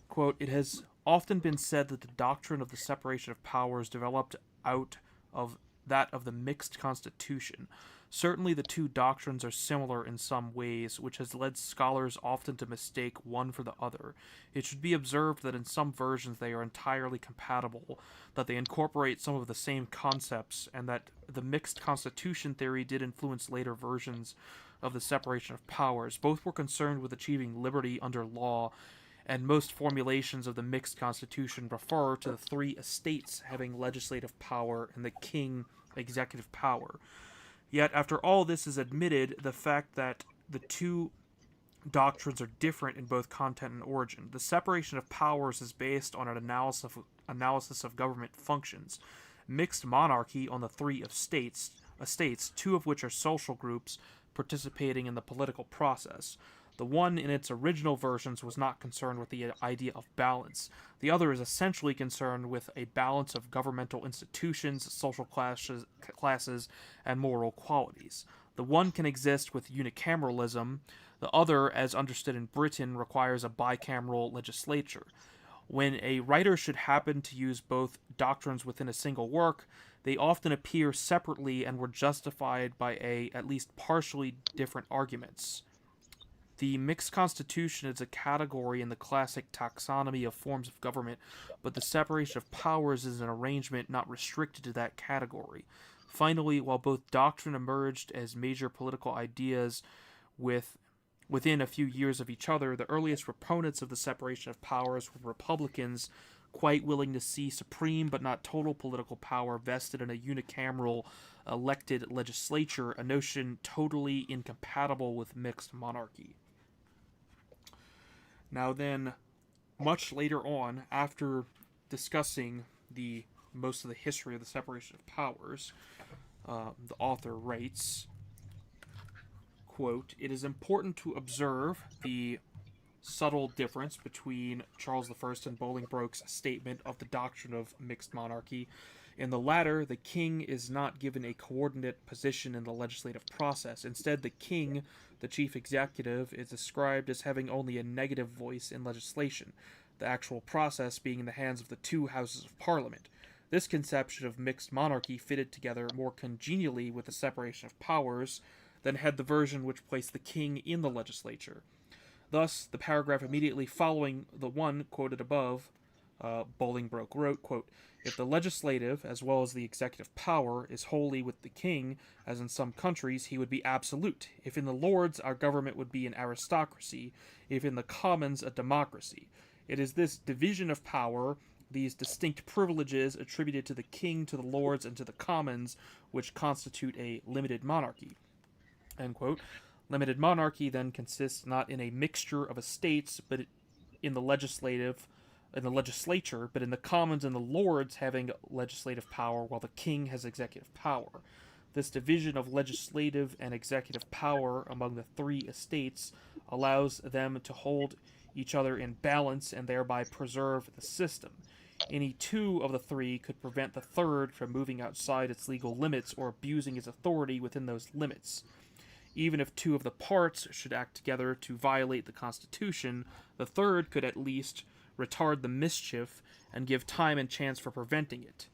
quote, "It has often been said that the doctrine of the separation of powers developed out of that of the mixed constitution. Certainly the two doctrines are similar in some ways, which has led scholars often to mistake one for the other. It should be observed that in some versions they are entirely compatible, that they incorporate some of the same concepts, and that the mixed constitution theory did influence later versions of the separation of powers. Both were concerned with achieving liberty under law, and most formulations of the mixed constitution refer to the three estates having legislative power and the king executive power. Yet, after all this is admitted, the fact that the two doctrines are different in both content and origin. The separation of powers is based on an analysis of government functions. Mixed monarchy on the three estates, two of which are social groups participating in the political process. The one in its original versions was not concerned with the idea of balance. The other is essentially concerned with a balance of governmental institutions, social classes, and moral qualities. The one can exist with unicameralism. The other, as understood in Britain, requires a bicameral legislature. When a writer should happen to use both doctrines within a single work, they often appear separately and were justified by at least partially different arguments. The mixed constitution is a category in the classic taxonomy of forms of government, but the separation of powers is an arrangement not restricted to that category. Finally, while both doctrine emerged as major political ideas within a few years of each other, the earliest proponents of the separation of powers were Republicans, quite willing to see supreme but not total political power vested in a unicameral elected legislature, a notion totally incompatible with mixed monarchy. Now then, much later on, after discussing most of the history of the separation of powers, the author writes, quote, "It is important to observe the subtle difference between Charles I and Bolingbroke's statement of the doctrine of mixed monarchy. In the latter, the king is not given a coordinate position in the legislative process. Instead, the king, the chief executive, is described as having only a negative voice in legislation, the actual process being in the hands of the two houses of parliament. This conception of mixed monarchy fitted together more congenially with the separation of powers than had the version which placed the king in the legislature. Thus, the paragraph immediately following the one quoted above, Bolingbroke wrote, quote, "If the legislative, as well as the executive power, is wholly with the king, as in some countries, he would be absolute. If in the Lords, our government would be an aristocracy, if in the Commons, a democracy. It is this division of power, these distinct privileges attributed to the king, to the Lords, and to the Commons, which constitute a limited monarchy." End quote. Limited monarchy then consists not in a mixture of estates, but in the legislature, but in the Commons and the Lords having legislative power, while the king has executive power. This division of legislative and executive power among the three estates allows them to hold each other in balance and thereby preserve the system. Any two of the three could prevent the third from moving outside its legal limits or abusing its authority within those limits. Even if two of the parts should act together to violate the Constitution, the third could at least retard the mischief and give time and chance for preventing it.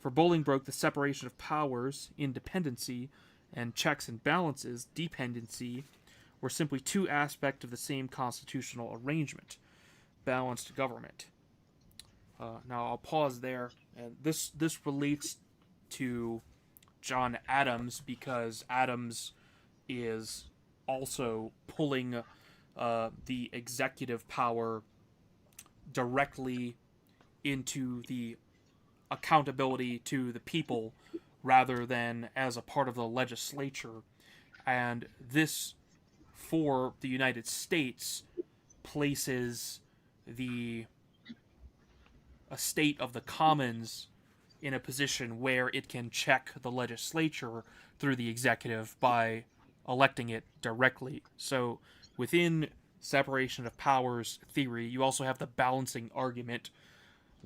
For Bolingbroke, the separation of powers, independency, and checks and balances, dependency, were simply two aspects of the same constitutional arrangement, balanced government. Now I'll pause there, and this relates to John Adams because Adams is also pulling the executive power directly into the accountability to the people rather than as a part of the legislature. And this, for the United States, places the estate of the commons in a position where it can check the legislature through the executive by electing it directly. So within separation of powers theory, you also have the balancing argument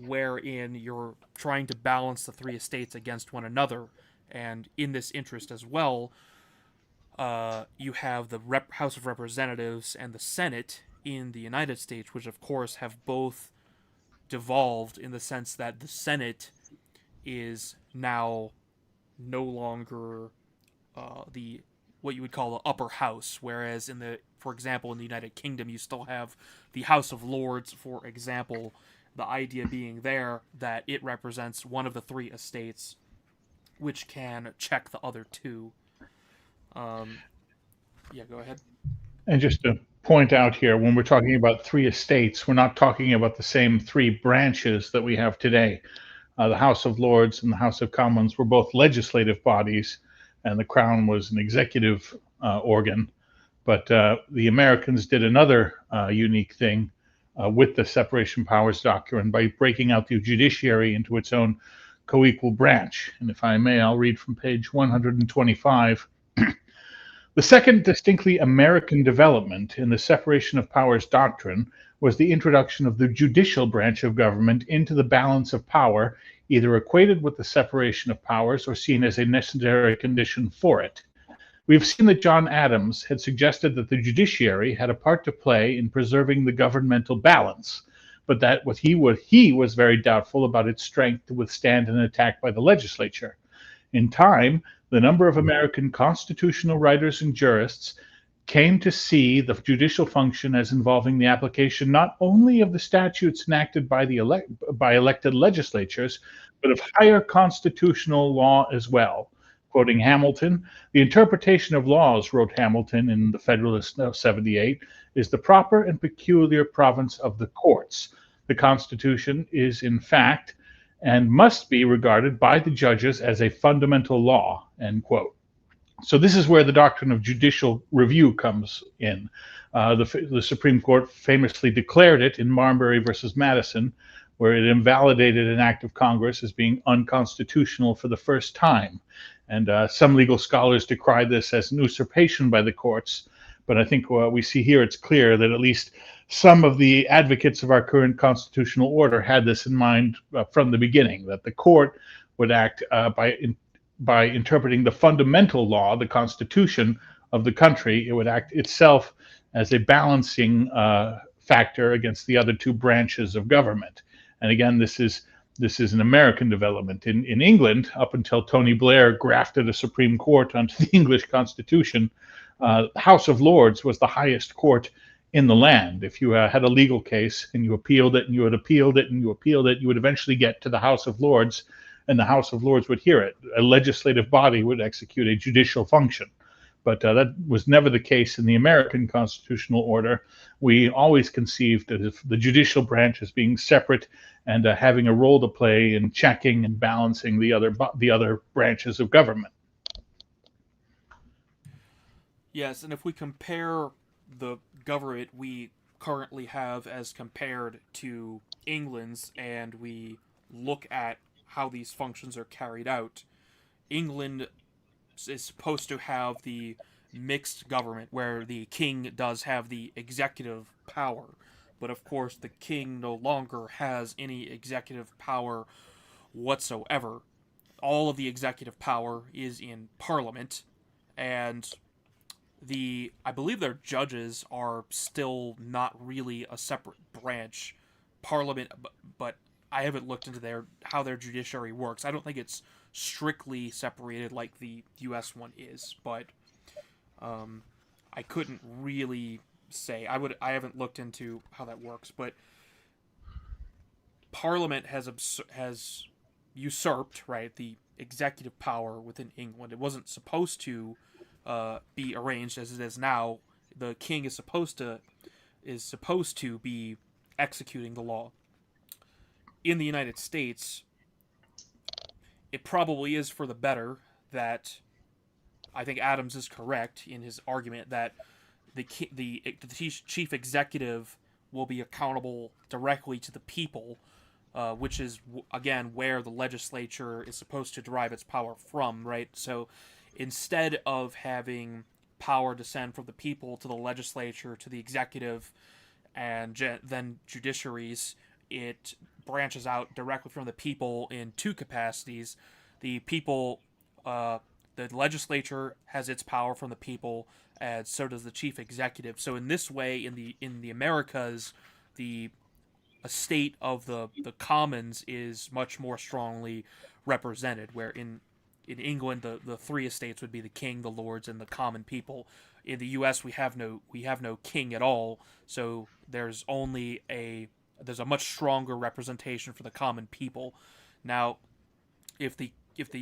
wherein you're trying to balance the three estates against one another. And in this interest as well, you have the House of Representatives and the Senate in the United States, which of course have both devolved in the sense that the Senate is now no longer the what you would call the upper house, whereas for example, in the United Kingdom, you still have the House of Lords, for example. The idea being there that it represents one of the three estates, which can check the other two. Yeah, go ahead. And just to point out here, when we're talking about three estates, we're not talking about the same three branches that we have today. The House of Lords and the House of Commons were both legislative bodies, and the Crown was an executive organ. But the Americans did another unique thing with the separation powers doctrine by breaking out the judiciary into its own co-equal branch. And if I may, I'll read from page 125. The second distinctly American development in the separation of powers doctrine was the introduction of the judicial branch of government into the balance of power, either equated with the separation of powers or seen as a necessary condition for it. We've seen that John Adams had suggested that the judiciary had a part to play in preserving the governmental balance, but that he was very doubtful about its strength to withstand an attack by the legislature. In time, the number of American constitutional writers and jurists came to see the judicial function as involving the application not only of the statutes enacted by elected legislatures, but of higher constitutional law as well. Quoting Hamilton, the interpretation of laws, wrote Hamilton in the Federalist of 78, is the proper and peculiar province of the courts. The Constitution is in fact and must be regarded by the judges as a fundamental law, end quote. So this is where the doctrine of judicial review comes in. The Supreme Court famously declared it in Marbury versus Madison, where it invalidated an act of Congress as being unconstitutional for the first time. And some legal scholars decry this as an usurpation by the courts. But I think what we see here, it's clear that at least some of the advocates of our current constitutional order had this in mind from the beginning, that the court would act by interpreting the fundamental law, the Constitution of the country. It would act itself as a balancing factor against the other two branches of government. And again, this is an American development. In England, up until Tony Blair grafted a Supreme Court onto the English Constitution, the House of Lords was the highest court in the land. If you had a legal case and you appealed it and you had appealed it and you appealed it, you would eventually get to the House of Lords, and the House of Lords would hear it. A legislative body would execute a judicial function. But that was never the case in the American constitutional order. We always conceived of the judicial branch as being separate and having a role to play in checking and balancing the other branches of government. Yes, and if we compare the government we currently have as compared to England's, and we look at how these functions are carried out, England is supposed to have the mixed government where the king does have the executive power, but of course the king no longer has any executive power whatsoever. All of the executive power is in Parliament, and I believe their judges are still not really a separate branch. Parliament, but I haven't looked into how their judiciary works. I don't think it's strictly separated like the U.S. one is, but I couldn't really say. I haven't looked into how that works, but Parliament has usurped, right, the executive power within England. It wasn't supposed to be arranged as it is now. The king is supposed to be executing the law. In the United States, it probably is for the better that I think Adams is correct in his argument that the chief executive will be accountable directly to the people, which is again where the legislature is supposed to derive its power from, right? So instead of having power descend from the people to the legislature to the executive and then judiciaries, it branches out directly from the people in two capacities. The people, the legislature has its power from the people, and so does the chief executive. So in this way, in the Americas, the estate of the commons is much more strongly represented. Where in England, the three estates would be the king, the lords, and the common people. In the U.S., we have no king at all. So there's a much stronger representation for the common people. Now, if the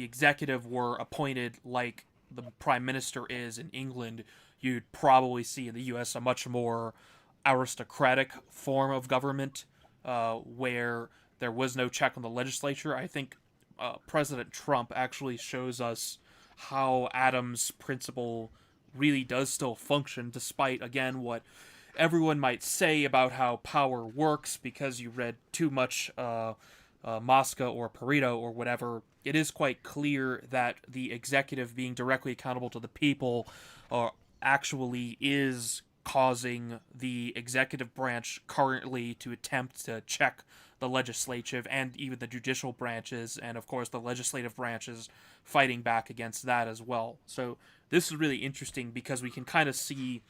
executive were appointed like the prime minister is in England, you'd probably see in the U.S. a much more aristocratic form of government, where there was no check on the legislature. I think President Trump actually shows us how Adams' principle really does still function, despite, again, what everyone might say about how power works because you read too much Mosca or Pareto or whatever. It is quite clear that the executive being directly accountable to the people actually is causing the executive branch currently to attempt to check the legislative and even the judicial branches, and of course the legislative branches fighting back against that as well. So this is really interesting because we can kind of see,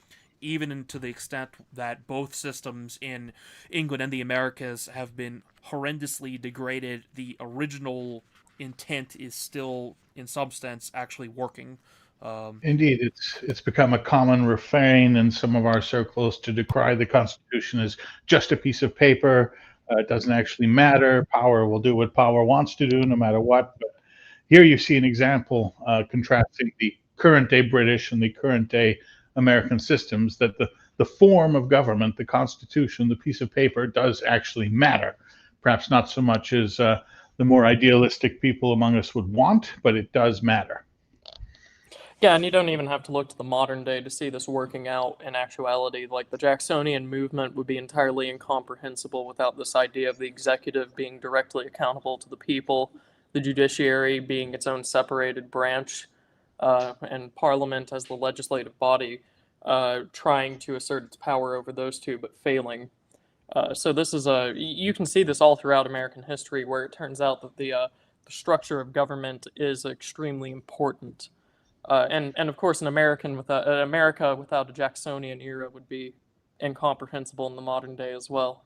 even to the extent that both systems in England and the Americas have been horrendously degraded, the original intent is still, in substance, actually working. Indeed, it's become a common refrain in some of our circles to decry the Constitution as just a piece of paper. It doesn't actually matter. Power will do what power wants to do, no matter what. But here you see an example contrasting the current day British and the current day American systems, that the form of government, the Constitution, the piece of paper, does actually matter. Perhaps not so much as the more idealistic people among us would want, but it does matter. Yeah, and you don't even have to look to the modern day to see this working out in actuality. Like, the Jacksonian movement would be entirely incomprehensible without this idea of the executive being directly accountable to the people, the judiciary being its own separated branch, and Parliament as the legislative body trying to assert its power over those two, but failing. So this is you can see this all throughout American history, where it turns out that the structure of government is extremely important. And of course, an America without a Jacksonian era would be incomprehensible in the modern day as well.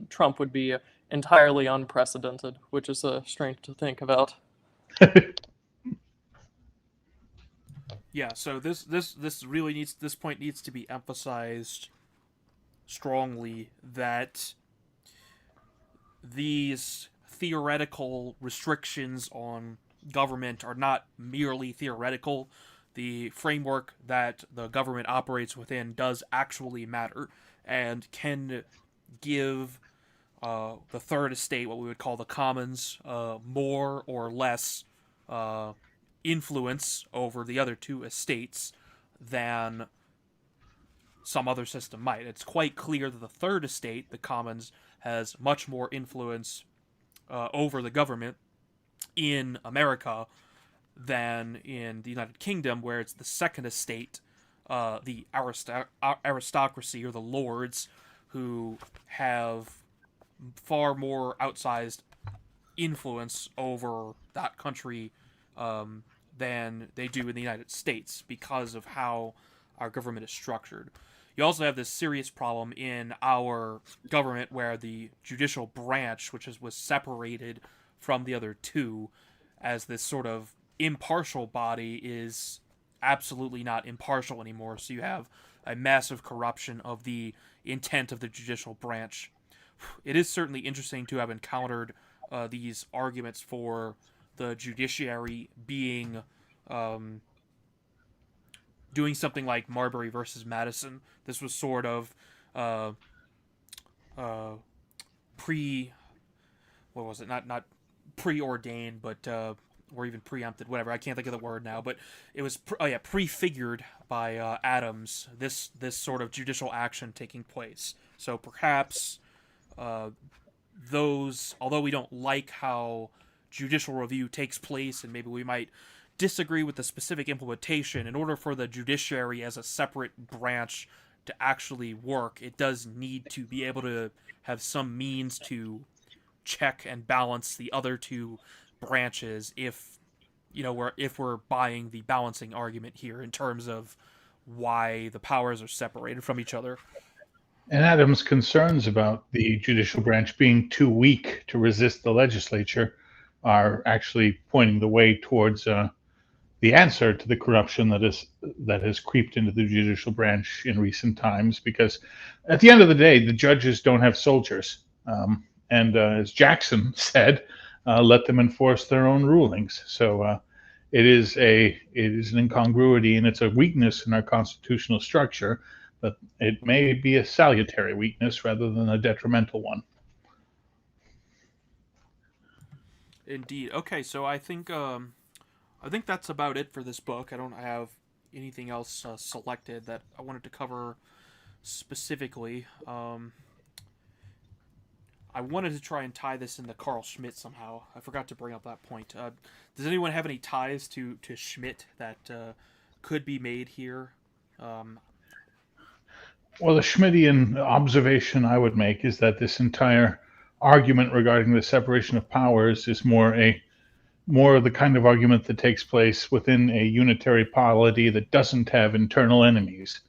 Trump would be entirely unprecedented, which is strange to think about. Yeah, so this point needs to be emphasized strongly, that these theoretical restrictions on government are not merely theoretical. The framework that the government operates within does actually matter and can give the third estate, what we would call the commons, more or less influence over the other two estates than some other system might. It's quite clear that the third estate, the commons, has much more influence over the government in America than in the United Kingdom, where it's the second estate, the aristocracy or the lords, who have far more outsized influence over that country than they do in the United States because of how our government is structured. you also have this serious problem in our government where the judicial branch, was separated from the other two as this sort of impartial body, is absolutely not impartial anymore. So you have a massive corruption of the intent of the judicial branch. It is certainly interesting to have encountered these arguments for the judiciary being doing something like Marbury versus Madison. This was sort of uh, pre what was it? Not preordained, but or even preempted, whatever. I can't think of the word now, but it was prefigured by Adams. This sort of judicial action taking place. So perhaps those, although we don't like how judicial review takes place, and maybe we might disagree with the specific implementation, in order for the judiciary as a separate branch to actually work, it does need to be able to have some means to check and balance the other two branches if we're buying the balancing argument here in terms of why the powers are separated from each other. And Adams' concerns about the judicial branch being too weak to resist the legislature are actually pointing the way towards the answer to the corruption that has creeped into the judicial branch in recent times. Because at the end of the day, the judges don't have soldiers, and as Jackson said, let them enforce their own rulings. So it is an incongruity, and it's a weakness in our constitutional structure. But it may be a salutary weakness rather than a detrimental one. Indeed. Okay, so I think that's about it for this book. I don't have anything else selected that I wanted to cover specifically. I wanted to try and tie this into Carl Schmitt somehow. I forgot to bring up that point. Does anyone have any ties to Schmitt that could be made here? Well, the Schmittian observation I would make is that this entire argument regarding the separation of powers is more of the kind of argument that takes place within a unitary polity that doesn't have internal enemies.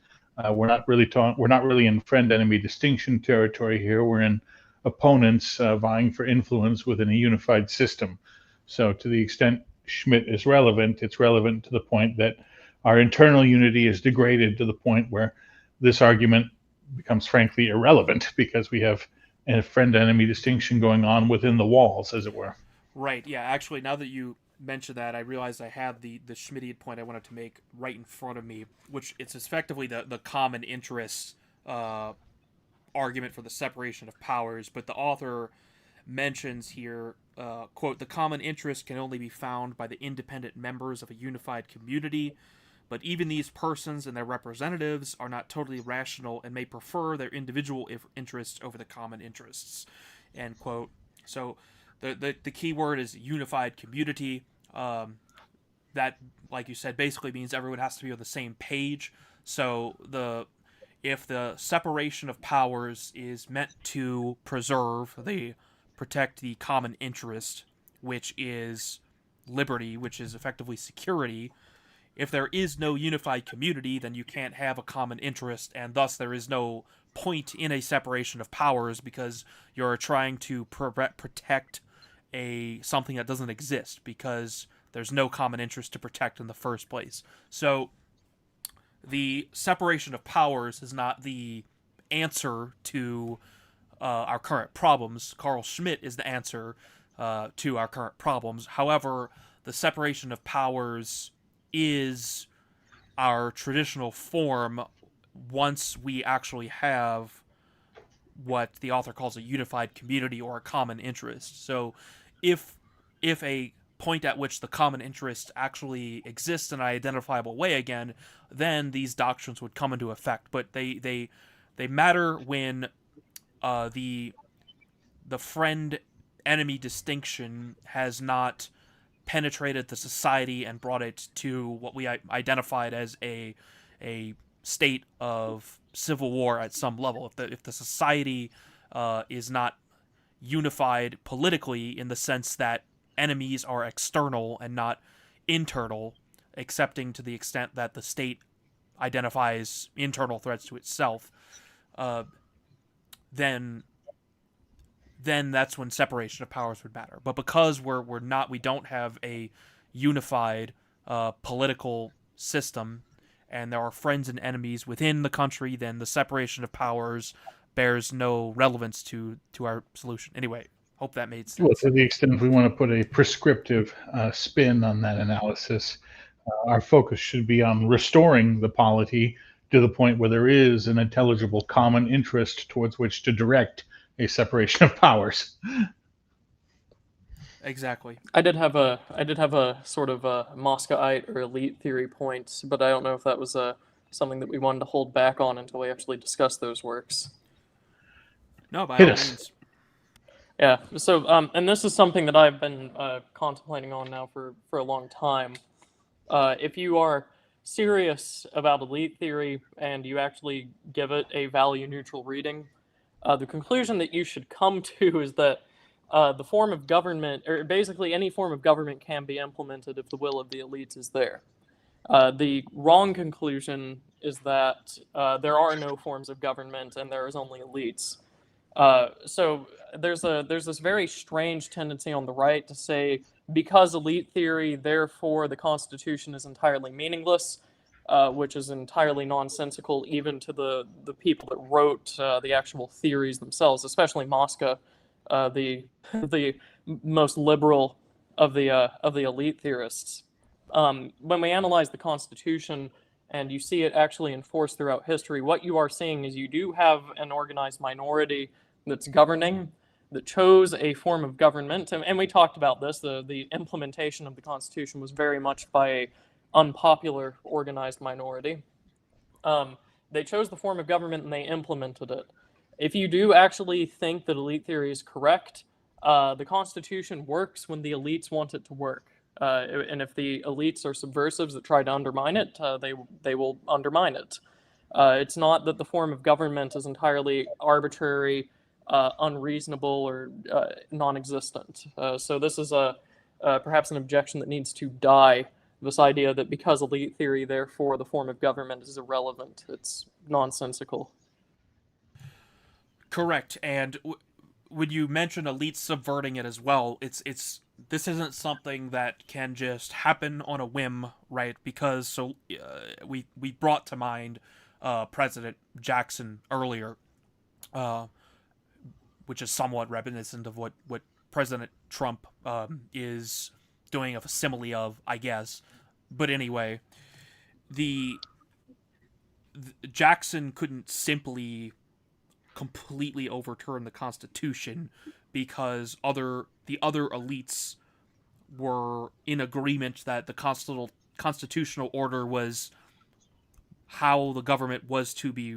We're not really in friend-enemy distinction territory here. We're in opponents vying for influence within a unified system. So, to the extent Schmitt is relevant, it's relevant to the point that our internal unity is degraded to the point where this argument becomes frankly irrelevant because we have a friend-enemy distinction going on within the walls, as it were. Right. Yeah. Actually, now that you mentioned that, I realized I had the Schmittian point I wanted to make right in front of me, which it's effectively the common interest argument for the separation of powers. But the author mentions here, quote, "The common interest can only be found by the independent members of a unified community. But even these persons and their representatives are not totally rational and may prefer their individual interests over the common interests." End quote. So the key word is unified community. That, like you said, basically means everyone has to be on the same page. So if the separation of powers is meant to protect the common interest, which is liberty, which is effectively security. If there is no unified community, then you can't have a common interest, and thus there is no point in a separation of powers because you're trying to protect something that doesn't exist because there's no common interest to protect in the first place. So the separation of powers is not the answer to our current problems. Carl Schmitt is the answer to our current problems. However, the separation of powers is our traditional form once we actually have what the author calls a unified community or a common interest. So if a point at which the common interest actually exists in an identifiable way again, then these doctrines would come into effect. But they matter when the friend enemy distinction has not penetrated the society and brought it to what we identified as a state of civil war at some level. If the society is not unified politically in the sense that enemies are external and not internal, excepting to the extent that the state identifies internal threats to itself, then that's when separation of powers would matter. But because we don't have a unified political system, and there are friends and enemies within the country, then the separation of powers bears no relevance to our solution. Anyway, hope that made sense. Well, to the extent we want to put a prescriptive spin on that analysis, our focus should be on restoring the polity to the point where there is an intelligible common interest towards which to direct a separation of powers. Exactly. I did have a sort of a Moscowite or elite theory point, but I don't know if that was something that we wanted to hold back on until we actually discuss those works. No, by Hit all us. means. Yeah. So, and this is something that I've been contemplating on now for a long time. If you are serious about elite theory and you actually give it a value-neutral reading, the conclusion that you should come to is that the form of government, or basically any form of government, can be implemented if the will of the elites is there. The wrong conclusion is that there are no forms of government and there is only elites. So there's this very strange tendency on the right to say, because elite theory, therefore the Constitution is entirely meaningless, which is entirely nonsensical even to the people that wrote the actual theories themselves, especially Mosca, the the most liberal of the elite theorists. When we analyze the Constitution and you see it actually enforced throughout history, what you are seeing is you do have an organized minority that's governing, that chose a form of government. And we talked about this. The implementation of the Constitution was very much by a unpopular organized minority. They chose the form of government and they implemented it. If you do actually think that elite theory is correct, the Constitution works when the elites want it to work. And if the elites are subversives that try to undermine it, they will undermine it. It's not that the form of government is entirely arbitrary, unreasonable, or non-existent. So this is perhaps an objection that needs to die. This idea that because elite theory, therefore the form of government is irrelevant. It's nonsensical. Correct. And when you mention elites subverting it as well, it's this isn't something that can just happen on a whim, right? Because we brought to mind President Jackson earlier, which is somewhat reminiscent of what President Trump is doing a facsimile of, I guess. But anyway, the Jackson couldn't simply completely overturn the Constitution because the other elites were in agreement that the constitutional order was how the government was to be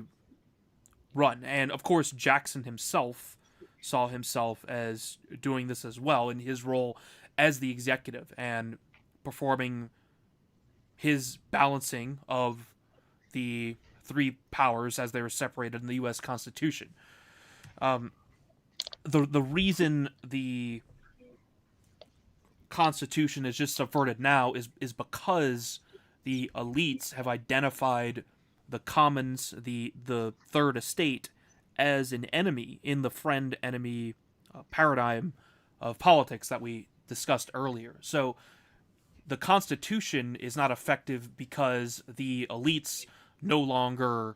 run. And of course, Jackson himself saw himself as doing this as well in his role as the executive and performing his balancing of the three powers as they were separated in the U.S. Constitution. The reason the Constitution is just subverted now is because the elites have identified the commons, the third estate, as an enemy in the friend-enemy paradigm of politics that we discussed earlier. So the Constitution is not effective because the elites no longer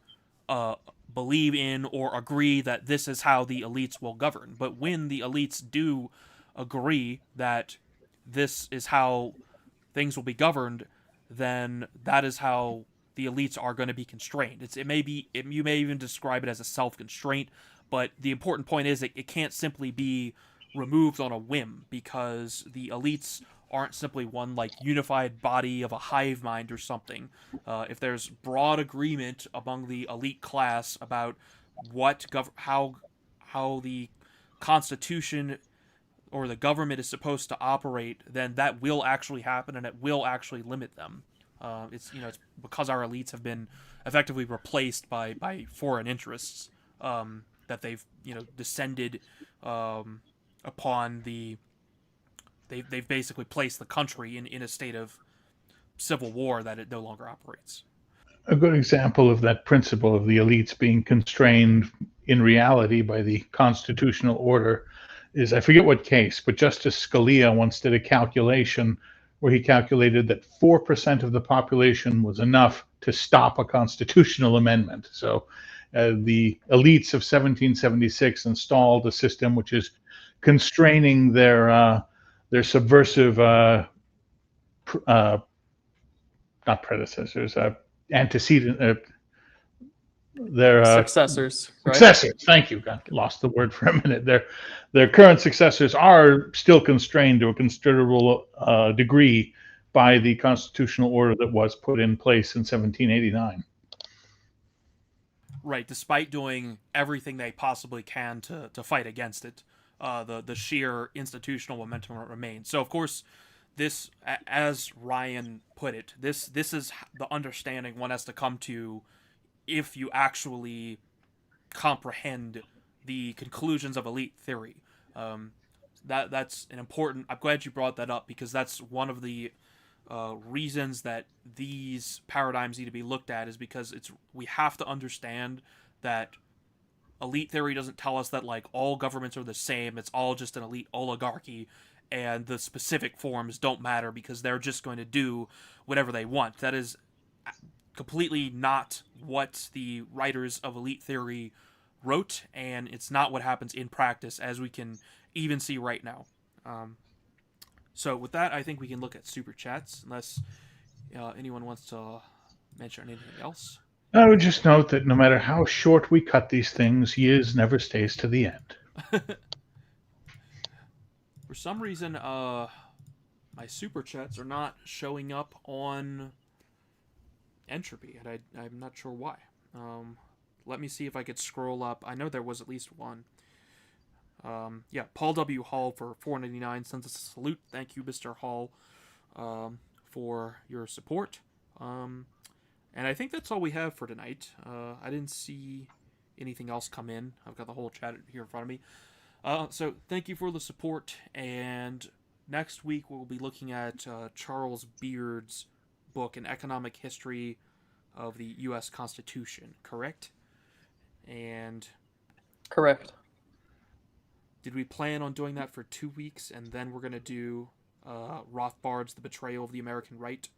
believe in or agree that this is how the elites will govern. But when the elites do agree that this is how things will be governed, then that is how the elites are going to be constrained. You may even describe it as a self-constraint, but the important point is it can't simply be removed on a whim because the elites aren't simply one like unified body of a hive mind or something. If there's broad agreement among the elite class about how the Constitution or the government is supposed to operate, then that will actually happen and it will actually limit them. It's because our elites have been effectively replaced by foreign interests that they've descended upon the. They've basically placed the country in a state of civil war that it no longer operates. A good example of that principle of the elites being constrained in reality by the constitutional order is, I forget what case, but Justice Scalia once did a calculation where he calculated that 4% of the population was enough to stop a constitutional amendment. So the elites of 1776 installed a system which is constraining their subversive not predecessors, antecedent, their Successors, right? successors. Thank you. Got lost the word for a minute. Their current successors are still constrained to a considerable degree by the constitutional order that was put in place in 1789. Right, despite doing everything they possibly can to fight against it, the sheer institutional momentum remains. So, of course, this, as Ryan put it, this is the understanding one has to come to if you actually comprehend the conclusions of elite theory. That's an important. I'm glad you brought that up because that's one of the reasons that these paradigms need to be looked at, is because we have to understand that elite theory doesn't tell us that like all governments are the same. It's all just an elite oligarchy, and the specific forms don't matter because they're just going to do whatever they want. That is completely not what the writers of elite theory wrote, and it's not what happens in practice, as we can even see right now. So with that, I think we can look at super chats, unless anyone wants to mention anything else. I would just note that no matter how short we cut these things, years never stays to the end. For some reason, my super chats are not showing up on Entropy, and I'm not sure why. Let me see if I could scroll up. I know there was at least one. Yeah, Paul W. Hall for $4.99 sends us a salute. Thank you, Mr. Hall, for your support. And I think that's all we have for tonight. I didn't see anything else come in. I've got the whole chat here in front of me. So thank you for the support. And next week we'll be looking at Charles Beard's book, An Economic History of the U.S. Constitution, correct? And Correct. did we plan on doing that for 2 weeks, and then we're going to do Rothbard's The Betrayal of the American Right?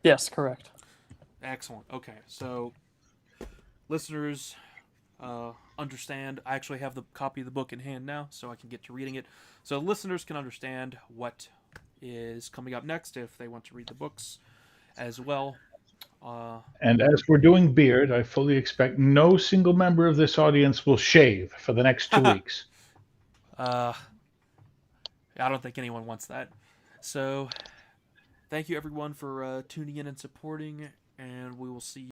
Yes, correct. Excellent. Okay, so listeners understand. I actually have the copy of the book in hand now, so I can get to reading it. So listeners can understand what is coming up next if they want to read the books as well. And as we're doing Beard, I fully expect no single member of this audience will shave for the next 2 weeks. I don't think anyone wants that. So thank you everyone for tuning in and supporting, and we will see you